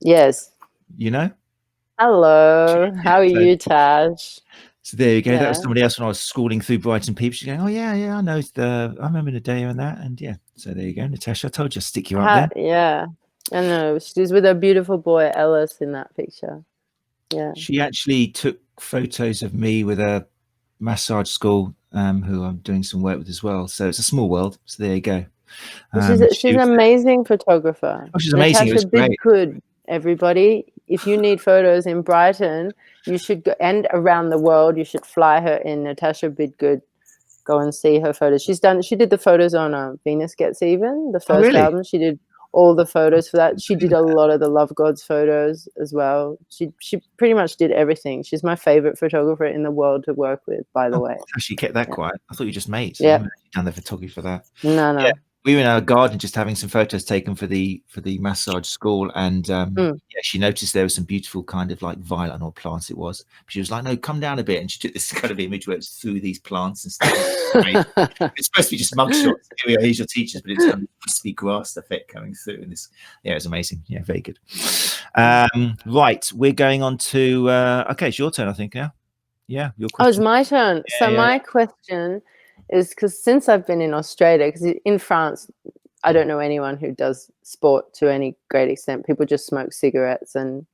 Yes. Hello. How are you, Tash? So there you go. Yeah. That was somebody else when I was schooling through Brighton people. She's going, oh yeah, I know. I remember Nadéah and that, and yeah. So there you go, Natasha. I told you, I'd stick you up there. Yeah, I know. She's with her beautiful boy Ellis in that picture. Yeah. She actually took photos of me with a massage school, who I'm doing some work with as well. So it's a small world. So there you go. She's an amazing photographer. Oh, she's amazing. Natasha Bidgood, everybody. If you need photos in Brighton, you should go, and around the world, you should fly her in. Natasha Bidgood. Go and see her photos. She did the photos on Venus Gets Even, the first album. She did all the photos for that. She did a lot of the Lovegods photos as well. She pretty much did everything. She's my favorite photographer in the world to work with, by the way. She kept that quiet. I thought you just mates. Yeah. Done the photography for that. No. Yeah. We were in our garden just having some photos taken for the massage school, and she noticed there was some beautiful kind of like violet or plants it was. She was like, no, come down a bit, and she took this kind of image where it's through these plants and stuff. It's supposed to be just mugshots. Here's your teachers, but it's kind of crispy grass effect coming through, and this it was amazing. Yeah, very good. Right, we're going on to okay, it's your turn, I think now. Yeah, your question. Oh, it's my turn. My question is, because since I've been in Australia, because in France, I don't know anyone who does sport to any great extent. People just smoke cigarettes and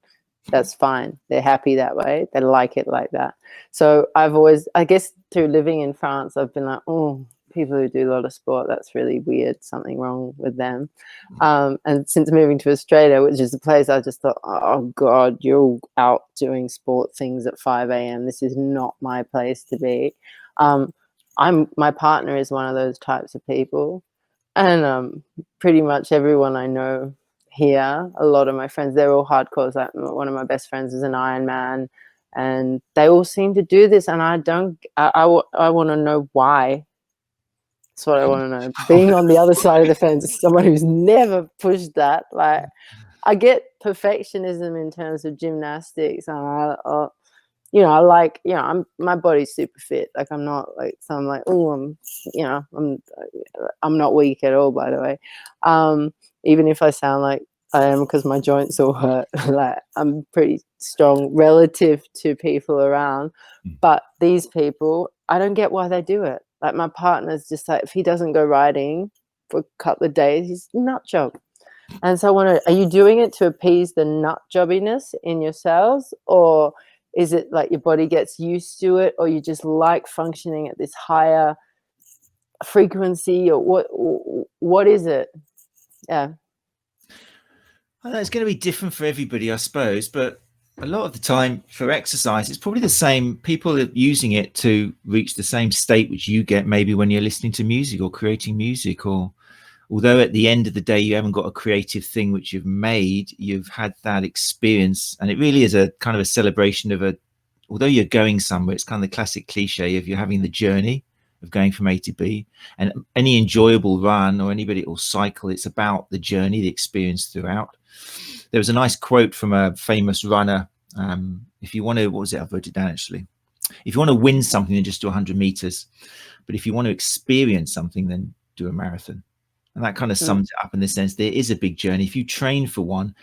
that's fine. They're happy that way. They like it like that. So I've always, I guess through living in France, I've been like, oh, people who do a lot of sport, that's really weird. Something wrong with them. And since moving to Australia, which is a place I just thought, oh God, you're all out doing sport things at 5 a.m. This is not my place to be. My partner is one of those types of people, and pretty much everyone I know here, a lot of my friends, they're all hardcores. Like one of my best friends is an Ironman, and they all seem to do this, and I want to know why. That's what I want to know. Being on the other side of the fence, someone who's never pushed that. Like, I get perfectionism in terms of gymnastics, and I like, my body's super fit. Like, I'm not like, so I'm like, oh, I'm not weak at all, by the way. Even if I sound like I am, because my joints all hurt, like, I'm pretty strong relative to people around. But these people, I don't get why they do it. Like, my partner's just like, if he doesn't go riding for a couple of days, he's a nut job. And so are you doing it to appease the nut jobbiness in yourselves, or is it like your body gets used to it, or you just like functioning at this higher frequency, or what is it? Yeah. I know it's going to be different for everybody, I suppose, but a lot of the time for exercise, it's probably the same. People are using it to reach the same state which you get maybe when you're listening to music or creating music, or although at the end of the day you haven't got a creative thing which you've made, you've had that experience, and it really is a kind of a celebration of although you're going somewhere, it's kind of the classic cliche of you're having the journey of going from A to B. And any enjoyable run or anybody or cycle, it's about the journey, the experience throughout. There was a nice quote from a famous runner. If you want to, what was it? I wrote it down actually. If you want to win something, then just do 100 meters. But if you want to experience something, then do a marathon. And that kind of sums it up in the sense there is a big journey. If you train for one,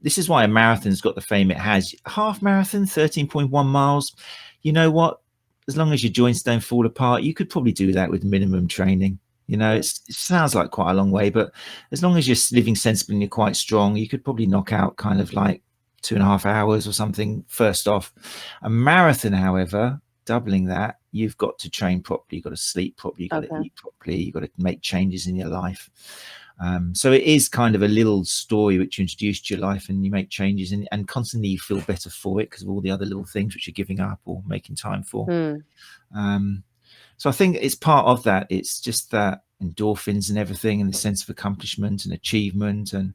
this is why a marathon's got the fame it has. Half marathon, 13.1 miles. You know what? As long as your joints don't fall apart, you could probably do that with minimum training. You know, it sounds like quite a long way, but as long as you're living sensibly and you're quite strong, you could probably knock out kind of like 2.5 hours or something first off. A marathon, however, doubling that, you've got to train properly, you've got to sleep properly, you've got to eat properly, you've got to make changes in your life. So it is kind of a little story which you introduce to your life, and you make changes, and constantly you feel better for it because of all the other little things which you're giving up or making time for. So I think it's part of that. It's just that endorphins and everything, and the sense of accomplishment and achievement, and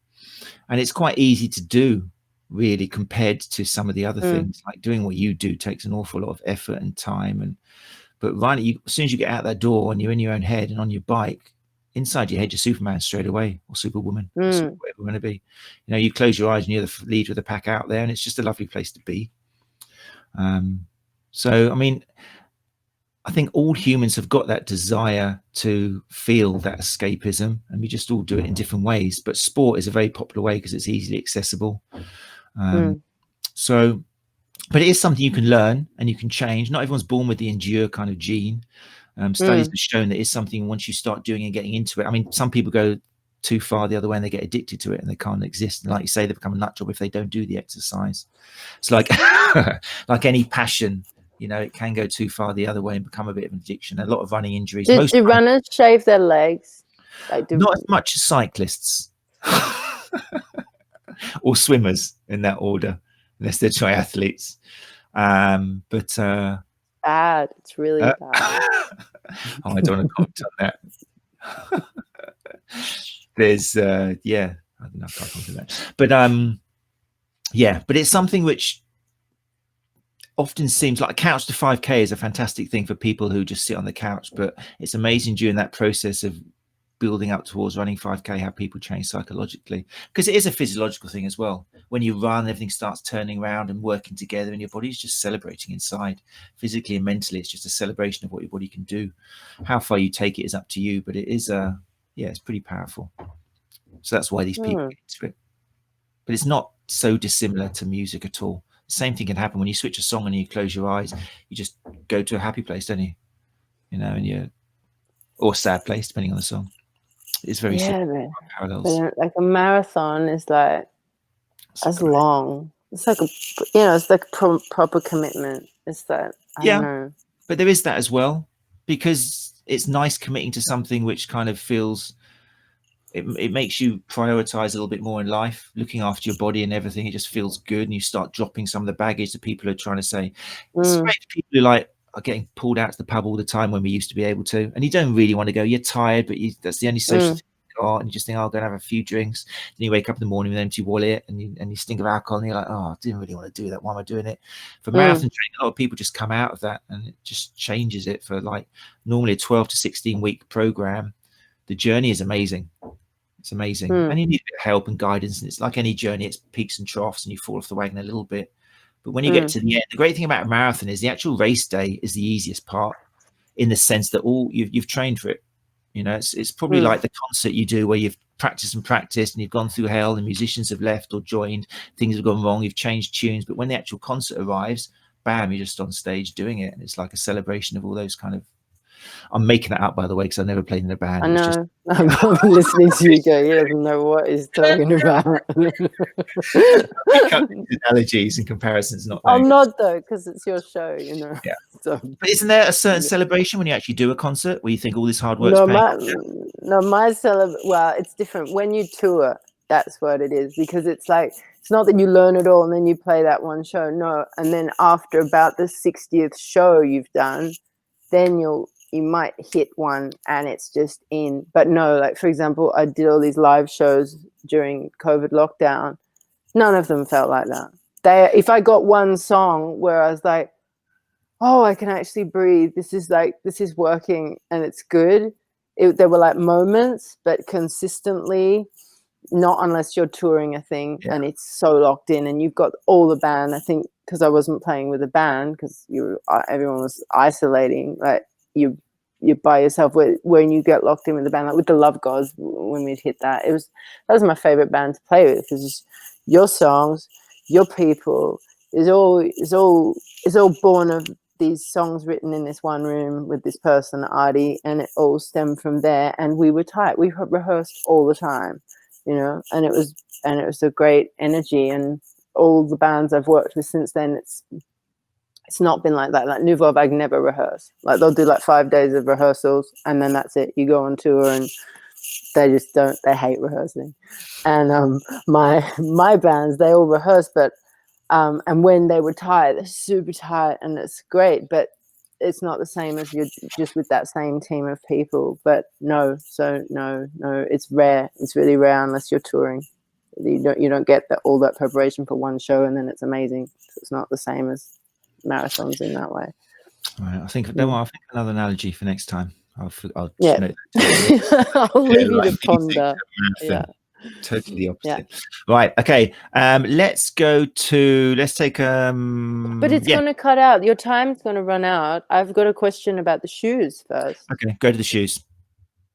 it's quite easy to do, really, compared to some of the other things. Like doing what you do takes an awful lot of effort and time, but right, as soon as you get out that door and you're in your own head and on your bike, inside your head you're Superman straight away, or Superwoman, or whatever you want to be. You know, you close your eyes and you're the leader of the pack out there, and it's just a lovely place to be. So I mean, I think all humans have got that desire to feel that escapism, and we just all do it in different ways. But sport is a very popular way because it's easily accessible. So, but it is something you can learn and you can change. Not everyone's born with the endure kind of gene. Studies have shown that it's something once you start doing and getting into it. I mean, some people go too far the other way and they get addicted to it and they can't exist. And like you say, they become a nut job if they don't do the exercise. It's like like any passion. You know, it can go too far the other way and become a bit of an addiction. A lot of running injuries. Do runners shave their legs? Like, not as much as cyclists or swimmers in that order, unless they're triathletes. But bad. It's really bad. I don't want to comment on that. There's yeah, I don't know if I can't do that. But yeah, but it's something which often seems like a couch to 5K is a fantastic thing for people who just sit on the couch, but it's amazing during that process of building up towards running 5K how people change psychologically, because it is a physiological thing as well. When you run, everything starts turning around and working together, and your body's just celebrating inside, physically and mentally. It's just a celebration of what your body can do. How far you take it is up to you, but it is yeah, it's pretty powerful. So that's why these people get into it. But it's not so dissimilar to music at all. The same thing can happen when you switch a song and you close your eyes. You just go to a happy place, don't you? You know, and you're, or sad place, depending on the song. It's very similar parallels. But like a marathon is like as long. It's like it's like proper commitment. It's that I don't know. But there is that as well, because it's nice committing to something which kind of feels. It makes you prioritize a little bit more in life, looking after your body and everything. It just feels good, and you start dropping some of the baggage that people are trying to say. It's great for people who are getting pulled out to the pub all the time when we used to be able to, and you don't really want to go. You're tired, but that's the only social thing you got, and you just think, I'll go and have a few drinks. Then you wake up in the morning with an empty wallet, and you stink of alcohol, and you're like, oh, I didn't really want to do that. Why am I doing it? For marathon training, a lot of people just come out of that, and it just changes it. For like normally a 12 to 16 week program, the journey is amazing. It's amazing. And you need a bit of help and guidance. And it's like any journey, it's peaks and troughs and you fall off the wagon a little bit. But when you get to the end, the great thing about a marathon is the actual race day is the easiest part, in the sense that you've trained for it. You know, it's probably like the concert you do where you've practiced and you've gone through hell, and musicians have left or joined, things have gone wrong, you've changed tunes. But when the actual concert arrives, bam, you're just on stage doing it. And it's like a celebration of all those kind of I'm making that up, by the way, because I've never played in a band. I It was just know. I'm probably listening to you go, he doesn't know what he's talking about. pick up these analogies and comparisons. Not I'm knowing. not though, because it's your show, you know. Yeah. So But isn't there a certain celebration when you actually do a concert where you think all this hard work's no, paying? well, it's different. When you tour, that's what it is, because it's like, it's not that you learn it all and then you play that one show. No, and then after about the 60th show you've done, then you might hit one and it's just in. But no, like for example, I did all these live shows during COVID lockdown. None of them felt like that. If I got one song where I was like, oh, I can actually breathe, this is working and it's good. There were like moments, but consistently, not unless you're touring a thing and it's so locked in and you've got all the band. I think because I wasn't playing with a band, because everyone was isolating, like you're by yourself. When you get locked in with the band, like with the Lovegods, when we'd hit that was my favorite band to play with, because your songs, your people is all born of these songs written in this one room with this person, Artie, and it all stemmed from there. And we were tight. We rehearsed all the time, you know, and it was a great energy. And all the bands I've worked with since then, it's not been like that. Like Nouvelle Vague never rehearse. Like they'll do like 5 days of rehearsals and then that's it. You go on tour and they just don't. They hate rehearsing. And my bands, they all rehearse, but and when they were tight, they're super tight and it's great, but it's not the same as you're just with that same team of people. But no, it's rare. It's really rare unless you're touring. You don't get all that preparation for one show and then it's amazing. So it's not the same as marathons in that way. All right, I think another analogy for next time. I'll note I'll leave you to ponder. Yeah. Totally the opposite. Right. Okay. Let's take but it's going to cut out. Your time's going to run out. I've got a question about the shoes first. Okay, go to the shoes.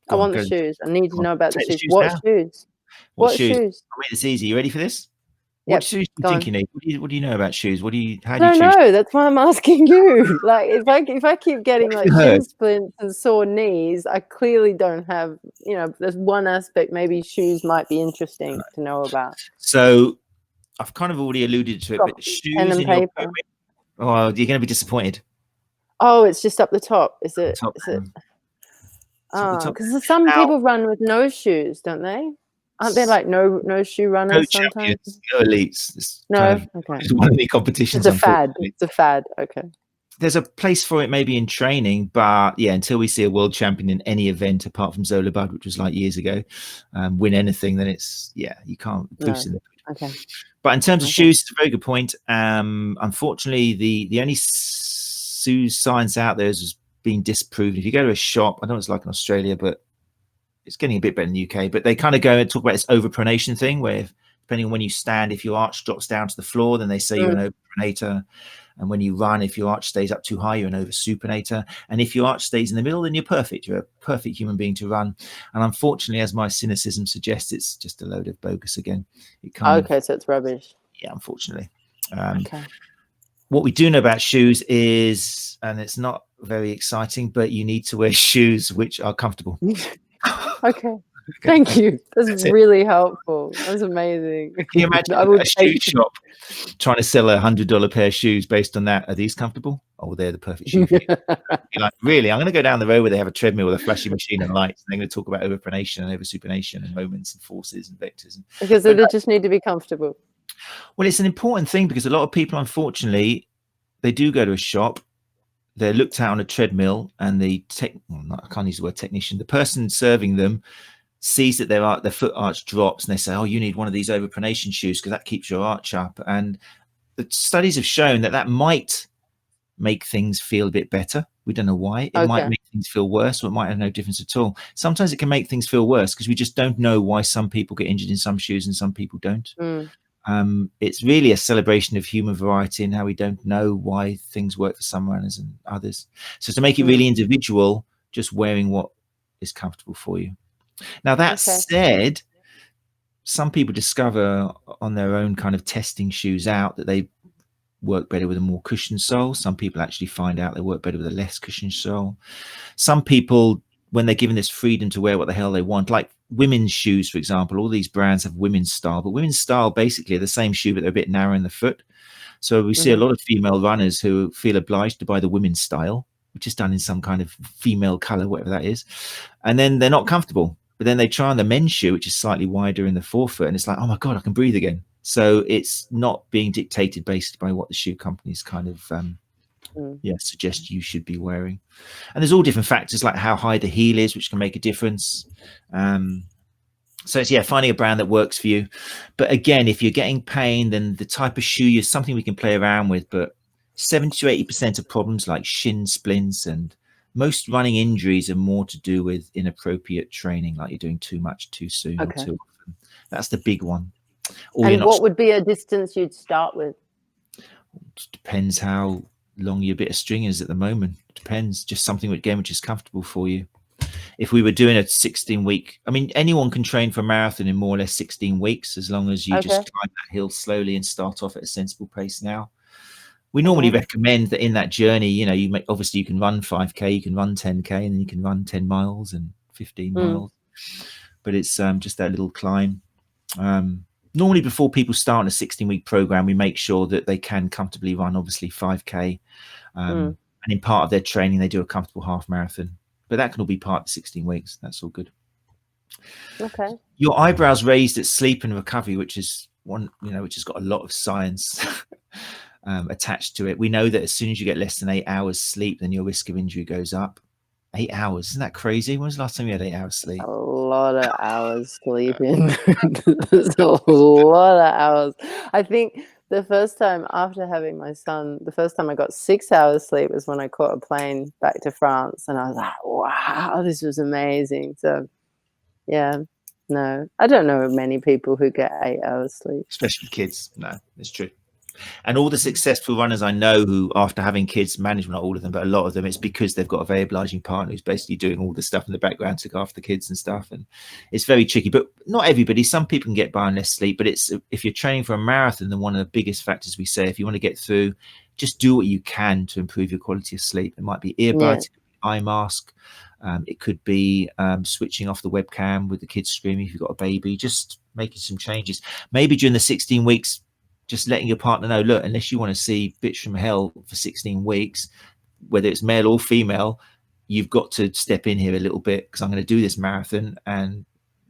I want the shoes. I need to know about the shoes. What shoes? What shoes? I'll make this easy. You ready for this? What shoes do you think you need? What do you know about shoes? How do you choose? I don't know. That's why I'm asking you. Like, if I keep getting like shin splints and sore knees, I clearly don't have. You know, there's one aspect maybe shoes might be interesting to know about. So, I've kind of already alluded to it, but shoes pen and paper. Oh, you're going to be disappointed. Oh, it's just up the top. Is it? Because some people run with no shoes, don't they? Aren't there like no shoe runners sometimes? No elites. Okay. It's one of the competitions. It's a fad. It's a fad. Okay. There's a place for it maybe in training, but yeah, until we see a world champion in any event apart from Zola Bud, which was like years ago, win anything, then you can't boost in it. Okay. But in terms of shoes, it's a very good point. Unfortunately, the only shoe science out there is being disproven. If you go to a shop, I know it's like in Australia, but it's getting a bit better in the UK, but they kind of go and talk about this overpronation thing where depending on when you stand, if your arch drops down to the floor, then they say you're an overpronator. And when you run, if your arch stays up too high, you're an oversupinator. And if your arch stays in the middle, then you're perfect. You're a perfect human being to run. And unfortunately, as my cynicism suggests, it's just a load of bogus again. So it's rubbish. Yeah, unfortunately. What we do know about shoes is, and it's not very exciting, but you need to wear shoes which are comfortable. Okay. Thank you. That's really helpful. That's amazing. Can you imagine a shoe shop trying to sell $100 pair of shoes based on that? Are these comfortable? Oh, they're the perfect shoe for you. You're like, really? I'm going to go down the road where they have a treadmill with a flashy machine and lights. And they're going to talk about overpronation and oversupination and moments and forces and vectors. Because they just need to be comfortable. Well, it's an important thing because a lot of people, unfortunately, they do go to a shop. They're looked at on a treadmill, and I can't use the word technician. The person serving them sees that their foot arch drops, and they say, "Oh, you need one of these overpronation shoes because that keeps your arch up." And the studies have shown that might make things feel a bit better. We don't know why. It might make things feel worse, or it might have no difference at all. Sometimes it can make things feel worse because we just don't know why some people get injured in some shoes and some people don't. It's really a celebration of human variety and how we don't know why things work for some runners and others. So to make it really individual, just wearing what is comfortable for you. Now, that said, some people discover on their own kind of testing shoes out that they work better with a more cushioned sole. Some people actually find out they work better with a less cushioned sole. Some people, when they're given this freedom to wear what the hell they want, like women's shoes, for example, all these brands have women's style, but women's style basically are the same shoe, but they're a bit narrow in the foot. So we see a lot of female runners who feel obliged to buy the women's style, which is done in some kind of female color, whatever that is. And then they're not comfortable, but then they try on the men's shoe, which is slightly wider in the forefoot. And it's like, oh my God, I can breathe again. So it's not being dictated based by what the shoe companies kind of suggest you should be wearing. And there's all different factors like how high the heel is, which can make a difference. So it's finding a brand that works for you. But again, if you're getting pain, then the type of shoe is something we can play around with. But 70 to 80% of problems like shin splints and most running injuries are more to do with inappropriate training, like you're doing too much too soon or too often. That's the big one. And what would be a distance you'd start with? It depends how long your bit of string is at the moment. It depends. Just something which is comfortable for you. If we were doing a 16-week, I mean, anyone can train for a marathon in more or less 16 weeks, as long as you just climb that hill slowly and start off at a sensible pace now. We normally recommend that in that journey, you obviously you can run 5K, you can run 10K, and then you can run 10 miles and 15 miles. But it's just that little climb. Normally before people start on a 16-week program, we make sure that they can comfortably run, obviously 5K. And in part of their training, they do a comfortable half marathon. But that can all be part of the 16 weeks. That's all good. Okay. Your eyebrows raised at sleep and recovery, which is one, which has got a lot of science attached to it. We know that as soon as you get less than 8 hours sleep, then your risk of injury goes up. 8 hours. Isn't that crazy? When was the last time you had 8 hours sleep? A lot of hours sleeping. There's a lot of hours. I think the first time after having my son, the first time I got 6 hours sleep was when I caught a plane back to France. And I was like, wow, this was amazing. So, yeah, no, I don't know many people who get 8 hours sleep. Especially kids. No, it's true. And all the successful runners I know who, after having kids, manage, not all of them, but a lot of them, it's because they've got a very obliging partner who's basically doing all the stuff in the background to look after the kids and stuff. And it's very tricky, but not everybody. Some people can get by on less sleep, but it's, if you're training for a marathon, then one of the biggest factors we say, if you want to get through, just do what you can to improve your quality of sleep. It might be earbuds, eye mask. It could be switching off the webcam with the kids screaming if you've got a baby, just making some changes. Maybe during the 16 weeks, just letting your partner know, look, unless you want to see bitch from hell for 16 weeks, whether it's male or female, you've got to step in here a little bit because I'm going to do this marathon and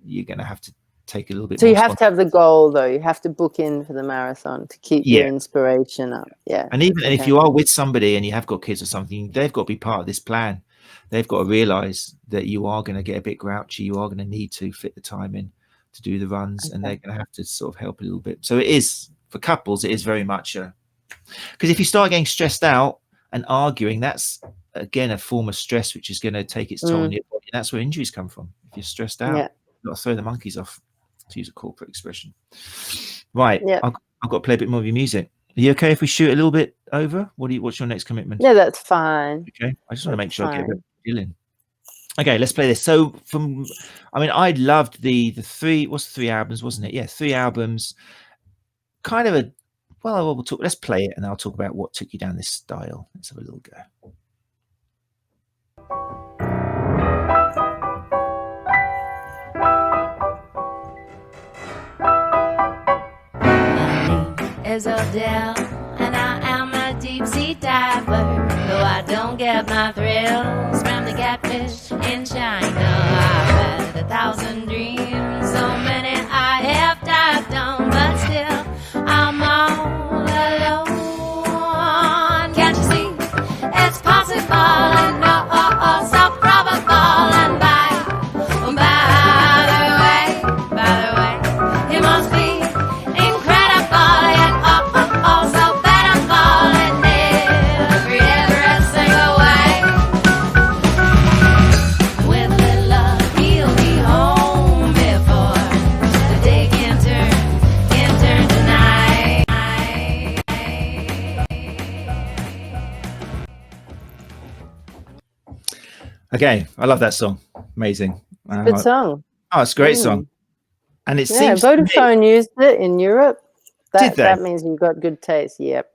you're going to have to take a little bit. So you have to have the goal, though. You have to book in for the marathon to keep your inspiration up. Yeah. And even if you are with somebody and you have got kids or something, they've got to be part of this plan. They've got to realize that you are going to get a bit grouchy. You are going to need to fit the time in to do the runs, and they're going to have to sort of help a little bit. So it is, for couples, it is very much because if you start getting stressed out and arguing, that's again a form of stress which is going to take its toll on your body. And that's where injuries come from. If you're stressed out, you've got to throw the monkeys off, to use a corporate expression. Right. I've got to play a bit more of your music. Are you okay if we shoot a little bit over? What's your next commitment? Yeah, that's fine. Okay. I just want to make sure I get a bit feeling. Okay, let's play this. So I loved the three, what's the 3 albums, wasn't it? Yeah, 3 albums. Kind of let's play it and I'll talk about what took you down this style. Let's have a little go. My name is Adele and I am a deep sea diver. Though I don't get my thrills from the catfish in China. I've had 1,000 dreams, so many I have dived on, but still I'm all alone. Can't you see? It's possible and so probable. And by the way, it must be incredible and so bettable in every single way. With a little love, he'll be home before the day can turn to night. Okay, I love that song. Amazing. Good song. Oh, it's a great song. And it seems Vodafone used it in Europe. Did they? That means you've got good taste. Yep.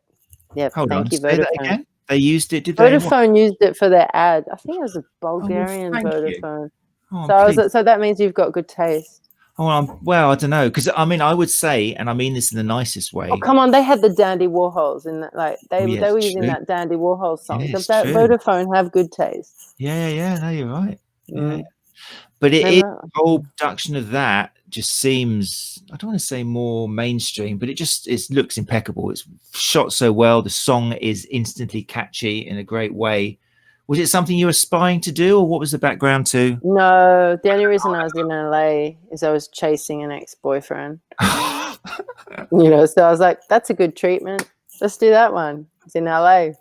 Yeah, Hold on, thank you, say that Vodafone. again. They used it, did they? Vodafone used it for their ad. I think it was a well, Bulgarian thank you. Vodafone. Oh, So please. so that means you've got good taste. Oh, well, I don't know, because I mean, I would say, and I mean this in the nicest way. Oh, come on, they had the Dandy Warhols in that, like they Yeah, were it's using true. that Dandy Warhol song. Yeah, it's That true. Vodafone have good taste. Yeah. No, you're right. Mm. Yeah, but it is, Remember? the whole production of that just seems, I don't want to say more mainstream, but it looks impeccable. It's shot so well. The song is instantly catchy in a great way. Was it something you were aspiring to do, or what was the background to? No, the only reason I was in LA is I was chasing an ex-boyfriend. You know, so I was like, that's a good treatment. Let's do that one. It's in LA.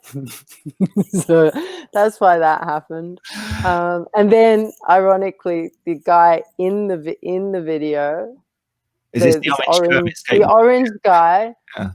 So that's why that happened. And then ironically, the guy in the video, Is this the orange guy, Yeah.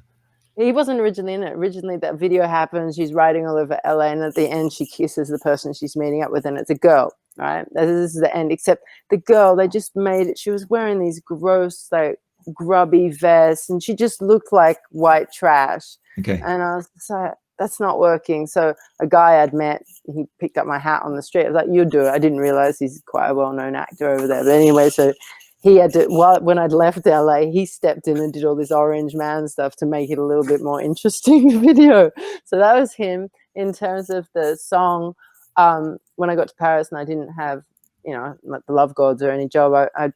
he wasn't originally in it. Originally, that video happens. She's riding all over LA, and at the end, she kisses the person she's meeting up with, and it's a girl, right? This is the end. Except the girl, they just made it. She was wearing these gross, like grubby vests, and she just looked like white trash. Okay. And I was just like, that's not working. So a guy I'd met, he picked up my hat on the street. I was like, you do it. I didn't realize he's quite a well-known actor over there. But anyway, so he had to, when I'd left LA, he stepped in and did all this Orange Man stuff to make it a little bit more interesting video. So that was him. In terms of the song, when I got to Paris and I didn't have, you know, like the Lovegods or any job, I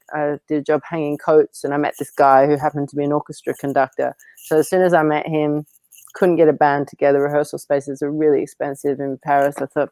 did a job hanging coats, and I met this guy who happened to be an orchestra conductor. So as soon as I met him, couldn't get a band together. Rehearsal spaces are really expensive in Paris. I thought,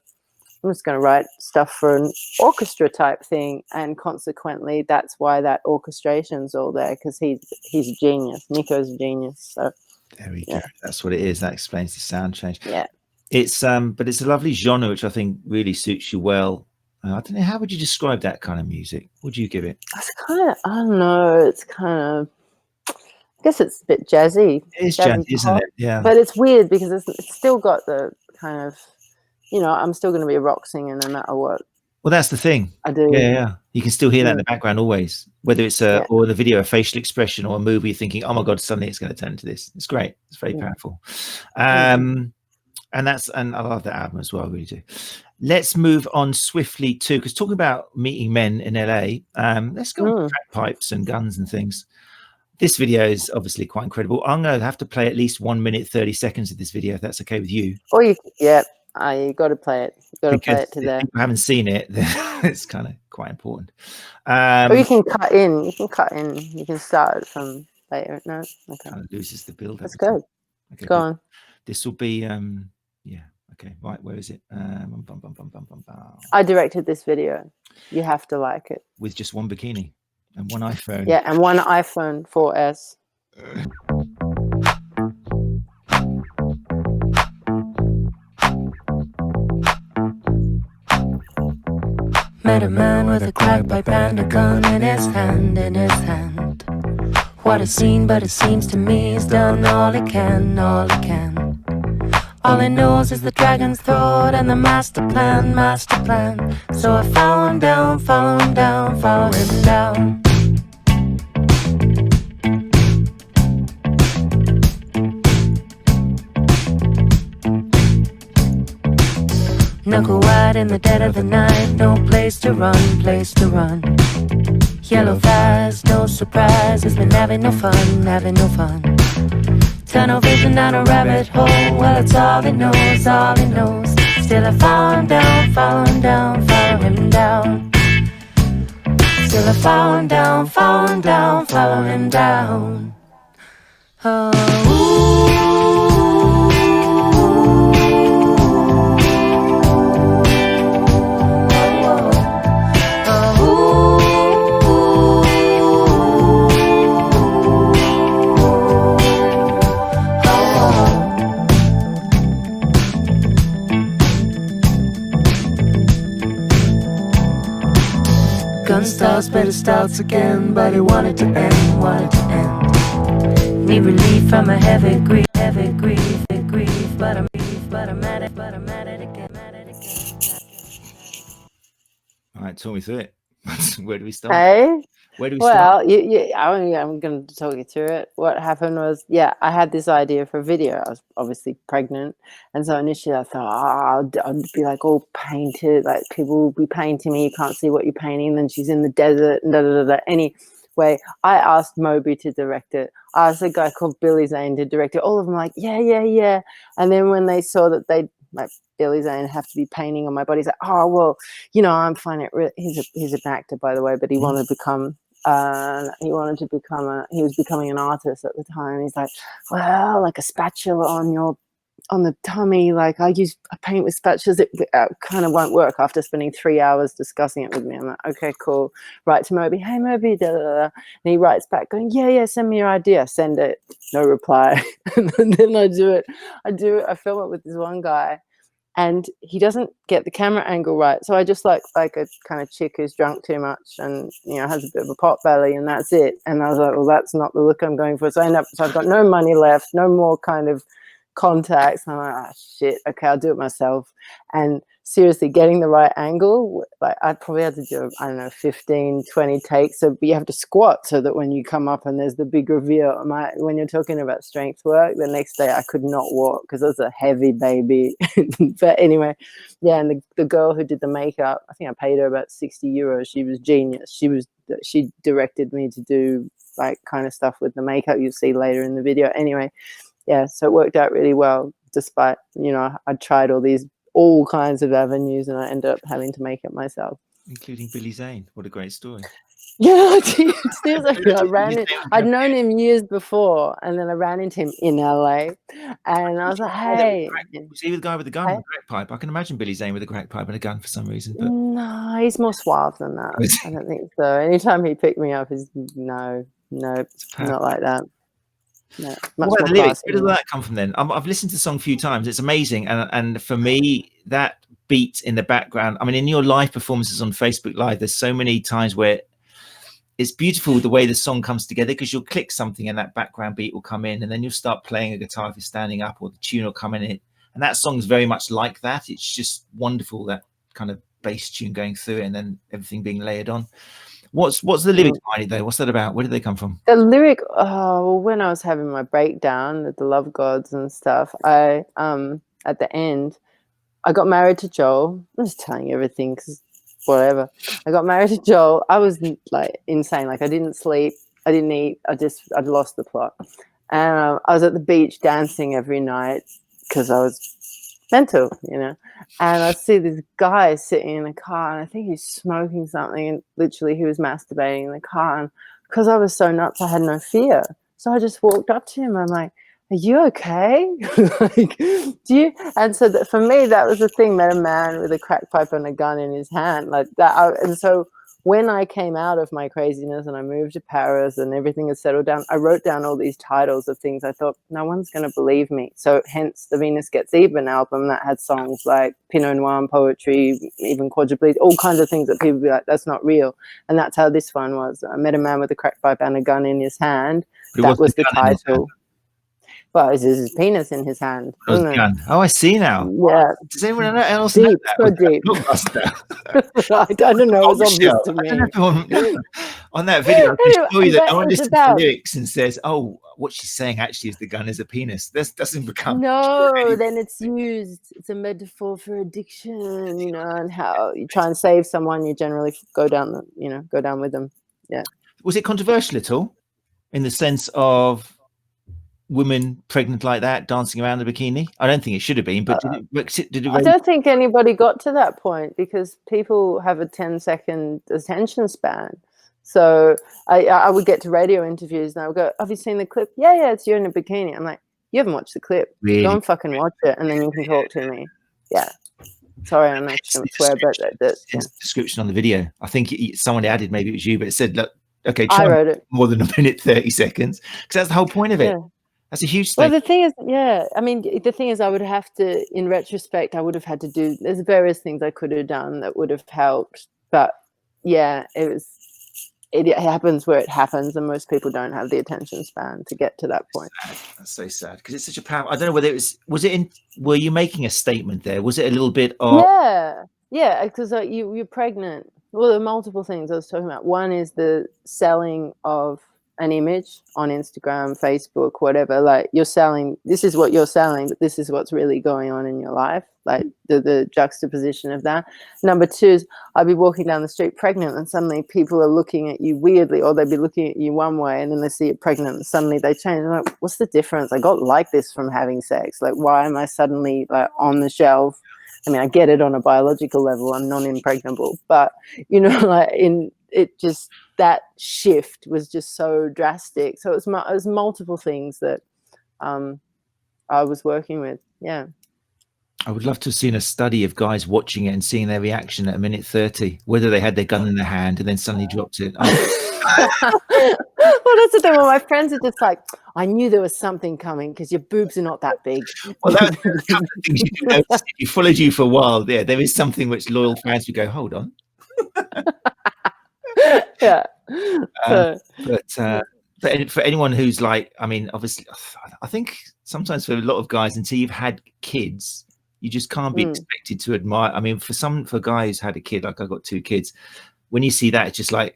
I'm just going to write stuff for an orchestra type thing, and consequently, that's why that orchestration's all there, because he's a genius. Nico's a genius. So there we go. That's what it is. That explains the sound change. Yeah, it's but it's a lovely genre, which I think really suits you well. I don't know, how would you describe that kind of music? Would you give it? it's kind of, I don't know. It's kind of, I guess it's a bit jazzy. It is jazzy, isn't it? Yeah. But it's weird because it's still got the kind of, you know, I'm still going to be a rock singer no matter what. Well, that's the thing. I do. Yeah. You can still hear that in the background always, whether it's or the video, a facial expression, or a movie. You're thinking, oh my God, suddenly it's going to turn into this. It's great. It's very powerful. And I love that album as well. I really do. Let's move on swiftly too, because talking about meeting men in LA, let's go on crack pipes and guns and things. This video is obviously quite incredible. I'm going to have to play at least 1 minute 30 seconds of this video, if that's okay with you. Or you got to play it. You got to play it to there. If people haven't seen it, then it's kind of quite important. Or you can cut in. You can start from later. No, okay. Kind of loses the build. That's good. Okay, go on. This will be okay, right, where is it? I directed this video. You have to like it. With just one bikini and one iPhone. Yeah, and one iPhone 4S. Met a man with a crack pipe and a gun in his hand, What a scene, but it seems to me he's done all he can, All he knows is the dragon's throat and the master plan. So I follow him down, follow him down. Knuckle wide in the dead of the night, no place to run. Yellow thighs, no surprise, he's been having no fun. Tunnel vision down a rabbit hole, well it's all he knows. Still I follow him down. Still I follow him down. Oh, gun starts, but it starts again. But he wanted to end. Need relief from a heavy grief. But I'm at it again. All right, talk me through it. Where do we start? Hey, Where do we start? Well, I'm going to talk you through it. What happened was, I had this idea for a video. I was obviously pregnant. And so initially I thought, I'd be like all painted, like people will be painting me. You can't see what you're painting. And then she's in the desert. And Anyway, I asked Moby to direct it. I asked a guy called Billy Zane to direct it. All of them were like, yeah. And then when they saw that like Billy Zane have to be painting on my body, he's like, oh, well, I'm finding it really, he's an actor, by the way, but he wanted to become he was becoming an artist at the time. He's like, well, like a spatula on the tummy, like I paint with spatulas, it kind of won't work. After spending 3 hours discussing it with me, I'm like, okay, cool. Write to Moby, hey Moby, da, da, da. And he writes back going, yeah, send me your idea. Send it, no reply. And then I do it, I film it with this one guy, and he doesn't get the camera angle right. So I just like a kind of chick who's drunk too much and has a bit of a pot belly, and that's it. And I was like, well, that's not the look I'm going for. So I've got no money left, no more kind of contacts. I'm like, oh shit, okay, I'll do it myself. And seriously, getting the right angle, like I probably had to do, 15, 20 takes. So you have to squat so that when you come up and there's the big reveal. When you're talking about strength work, the next day I could not walk because I was a heavy baby. But anyway, and the girl who did the makeup, I think I paid her about 60 euros. She was genius. She directed me to do like kind of stuff with the makeup you'll see later in the video. Anyway, so it worked out really well, despite, I tried all kinds of avenues, and I ended up having to make it myself. Including Billy Zane. What a great story. Yeah, I'd known him years before, and then I ran into him in LA, and I was like, hey. Was he the guy with the gun and the crack pipe? I can imagine Billy Zane with a crack pipe and a gun for some reason. But no, he's more suave than that. I don't think so. Anytime he picked me up, he's no, not like that. No, what about the lyrics? Where did that come from then? I've listened to the song a few times. It's amazing. And for me, that beat in the background, in your live performances on Facebook Live, there's so many times where it's beautiful the way the song comes together, because you'll click something and that background beat will come in, and then you'll start playing a guitar if you're standing up, or the tune will come in it. And that song's very much like that. It's just wonderful, that kind of bass tune going through it and then everything being layered on. What's the lyrics behind it though? What's that about? Where did they come from? The lyric, when I was having my breakdown at the Lovegods and stuff, I at the end, I got married to Joel. I'm just telling you everything because whatever. I got married to Joel. I was like insane. Like I didn't sleep, I didn't eat. I'd lost the plot. And I was at the beach dancing every night because I was mental, and I see this guy sitting in a car, and I think he's smoking something, and literally he was masturbating in the car. And because I was so nuts, I had no fear. So I just walked up to him. I'm like, are you okay? Like, do you? And so for me, that was the thing, met a man with a crack pipe and a gun in his hand like that. And so when I came out of my craziness and I moved to Paris and everything had settled down, I wrote down all these titles of things I thought, no one's going to believe me. So hence the Venus Gets Even album that had songs like Pinot Noir and poetry, even quadruplegic, all kinds of things that people be like, that's not real. And that's how this one was. I met a man with a crack pipe and a gun in his hand. That was the title. Well, it's his penis in his hand. Oh, I see now. Yeah. Does anyone else know that? So deep. I don't know. It was obvious to me. On that video, I can show you that no one listens to the lyrics and says, oh, what she's saying actually is the gun is a penis. This doesn't become no, then it's used. It's a metaphor for addiction, and how you try and save someone, you generally go down with them. Yeah. Was it controversial at all? In the sense of women pregnant like that dancing around in a bikini? I don't think it should have been, but did it I don't think anybody got to that point, because people have a 10-second attention span. So I would get to radio interviews and I would go, have you seen the clip? Yeah, it's you in a bikini. I'm like, you haven't watched the clip. Really? Go and fucking watch it, and then you can talk to me. Yeah. Sorry, I'm not going to swear, but description on the video. I think someone added, maybe it was you, but it said, look, okay, I wrote it. More than a minute, 30 seconds. Because that's the whole point of it. Yeah. That's a huge statement. Well, the thing is, the thing is, I would have to, in retrospect, I would have had to do, there's various things I could have done that would have helped. But yeah, it happens where it happens, and most people don't have the attention span to get to that point. That's so sad, because it's such a power. I don't know whether were you making a statement there? Was it a little bit of? Yeah, because you're pregnant. Well, there are multiple things I was talking about. One is the selling of an image on Instagram, Facebook, whatever. Like, you're selling, this is what you're selling, but this is what's really going on in your life. Like the juxtaposition of that. Number two is I'd be walking down the street pregnant and suddenly people are looking at you weirdly, or they'd be looking at you one way and then they see you pregnant and suddenly they change. I'm like, what's the difference? I got like this from having sex. Like, why am I suddenly like on the shelf? I mean, I get it on a biological level. I'm non-impregnable, but you know, like that shift was just so drastic. So it was multiple things that I was working with. Yeah. I would love to have seen a study of guys watching it and seeing their reaction at a minute 30, whether they had their gun in their hand and then suddenly dropped it. Well, that's the thing. Well, my friends are just like, I knew there was something coming because your boobs are not that big. Well, that's a couple of things you can notice. If you followed you for a while, yeah, there is something which loyal fans would go, hold on. Yeah. But for anyone who's like, I mean, obviously, I think sometimes for a lot of guys, until you've had kids, you just can't be expected to admire. I mean, for a guy who's had a kid, like I've got 2 kids, when you see that, it's like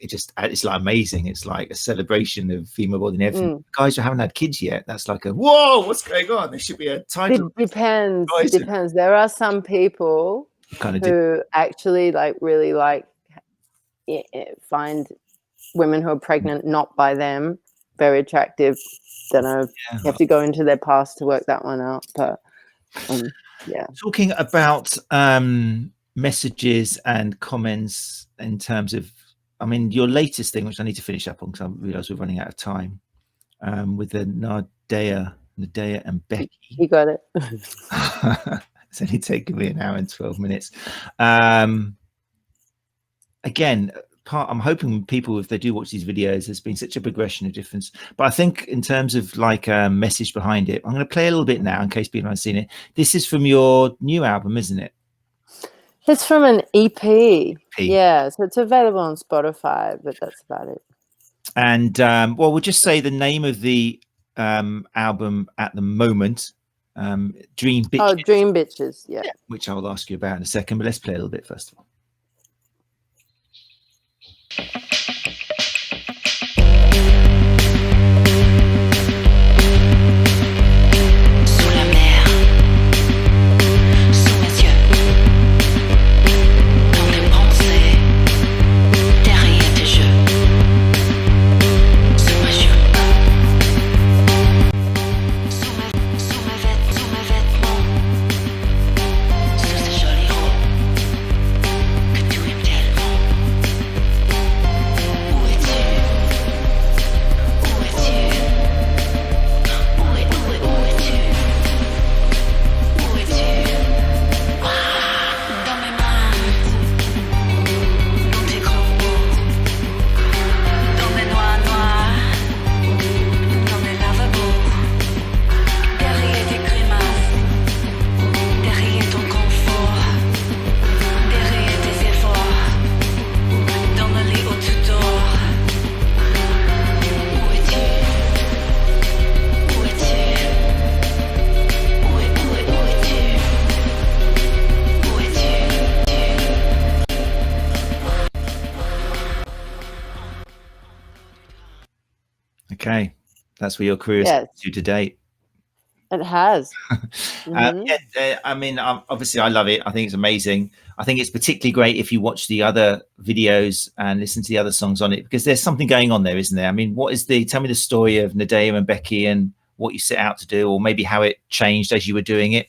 amazing. It's like a celebration of female body and everything. Guys who haven't had kids yet, that's like whoa, what's going on? There should be a title. It depends. There are some people who actually like really like find women who are pregnant not by them very attractive. Don't know. You have to go into their past to work that one out. But yeah. Talking about messages and comments in terms of, I mean, your latest thing, which I need to finish up on because I realize we're running out of time, with the Nadéah and Becky. You got it. It's only taken me an hour and 12 minutes. Again, I'm hoping people, if they do watch these videos, there's been such a progression of difference. But I think in terms of like a message behind it, I'm going to play a little bit now in case people haven't seen it. This is from your new album, isn't it? It's from an EP. Yeah, so it's available on Spotify, but that's about it. And well, we'll just say the name of the album at the moment, Dream Bitches. Oh, Dream Bitches, yeah. Which I'll ask you about in a second, but let's play a little bit first of all. Okay, that's where your career is to date. It has. I mean, obviously, I love it. I think it's amazing. I think it's particularly great if you watch the other videos and listen to the other songs on it, because there's something going on there, isn't there? I mean, tell me the story of Nadéah and Becky and what you set out to do, or maybe how it changed as you were doing it.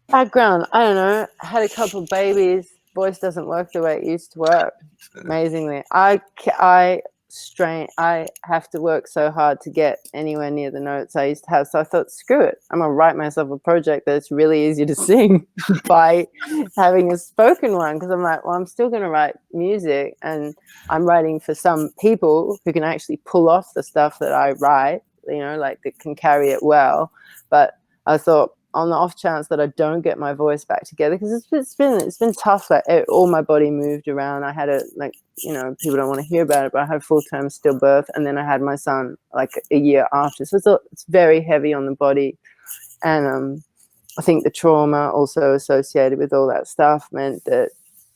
Background, I don't know. I had a couple of babies. Voice doesn't work the way it used to work. Amazingly, I have to work so hard to get anywhere near the notes I used to have. So I thought, screw it. I'm going to write myself a project that's really easy to sing by having a spoken one. Because I'm like, well, I'm still going to write music, and I'm writing for some people who can actually pull off the stuff that I write, you know, like that can carry it well. But I thought, on the off chance that I don't get my voice back together, because it's been tough. Like all my body moved around. I had people don't want to hear about it, but I had a full-term stillbirth, and then I had my son like a year after. So it's very heavy on the body, and I think the trauma also associated with all that stuff meant that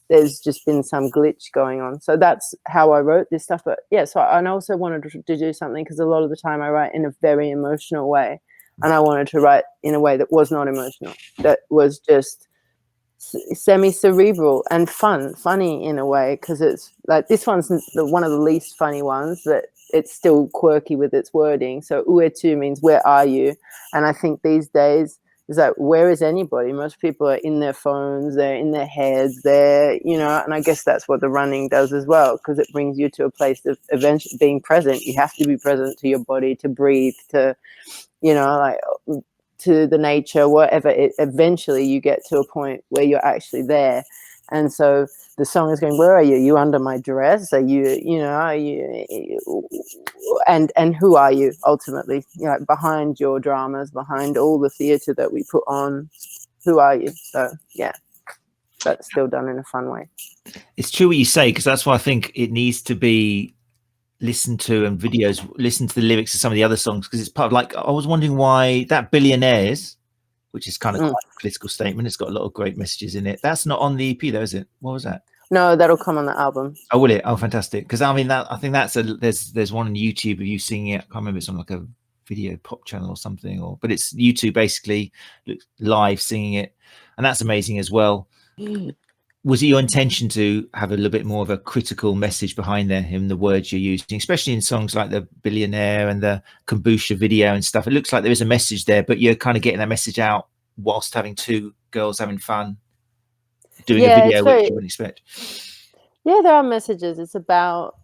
there's just been some glitch going on. So that's how I wrote this stuff. But yeah, so I also wanted to do something, because a lot of the time I write in a very emotional way, and I wanted to write in a way that was not emotional, that was just semi-cerebral and funny in a way, because it's like, this one's one of the least funny ones, that it's still quirky with its wording. So "Où tu" means where are you? And I think these days is like, where is anybody? Most people are in their phones, they're in their heads, they're, you know, and I guess that's what the running does as well, because it brings you to a place of eventually being present. You have to be present to your body, to breathe, to, you know, like, to the nature, whatever. Eventually you get to a point where you're actually there. And so the song is going, where are you? Are you under my dress? Are you, you know, are you, and who are you ultimately? You know, behind your dramas, behind all the theatre that we put on, who are you? So yeah, but still done in a fun way. It's true what you say, because that's why I think it needs to be listened to, and videos, listen to the lyrics of some of the other songs, because it's part of, like, I was wondering why that Billionaires, which is kind of quite a political statement, it's got a lot of great messages in it, that's not on the EP though, is it? What was that? No, that'll come on the album. Oh, will it? Oh, fantastic. Because I mean, that, I think that's there's one on YouTube of you singing it. I can't remember, it's on like a video pop channel or something, or, but it's YouTube basically live singing it, and that's amazing as well. Was it your intention to have a little bit more of a critical message behind there in the words you're using, especially in songs like the Billionaire and the Kombucha video and stuff? It looks like there is a message there, but you're kind of getting that message out whilst having two girls having fun doing a video, which you wouldn't expect. Yeah, there are messages. It's about,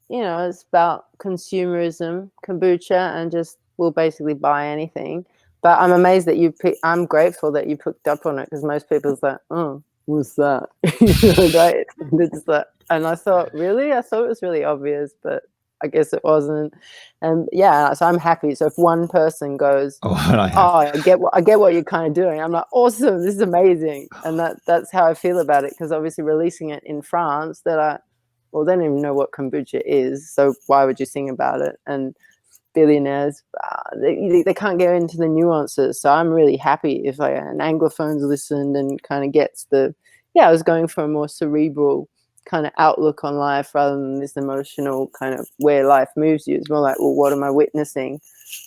you know, it's about consumerism, kombucha, and just, we'll basically buy anything. But I'm amazed that I'm grateful that you picked up on it, because most people's like, oh, what's that? Right? It's like, and I thought, really? I thought it was really obvious, but I guess it wasn't. And yeah, so I'm happy. So if one person goes, I get what you're kind of doing, I'm like, awesome, this is amazing. And that's how I feel about it, because obviously releasing it in France, they don't even know what kombucha is, so why would you sing about it? And Billionaires, they can't get into the nuances. So I'm really happy if like an Anglophone's listened and kind of gets I was going for a more cerebral kind of outlook on life, rather than this emotional kind of where life moves you. It's more like, well, what am I witnessing?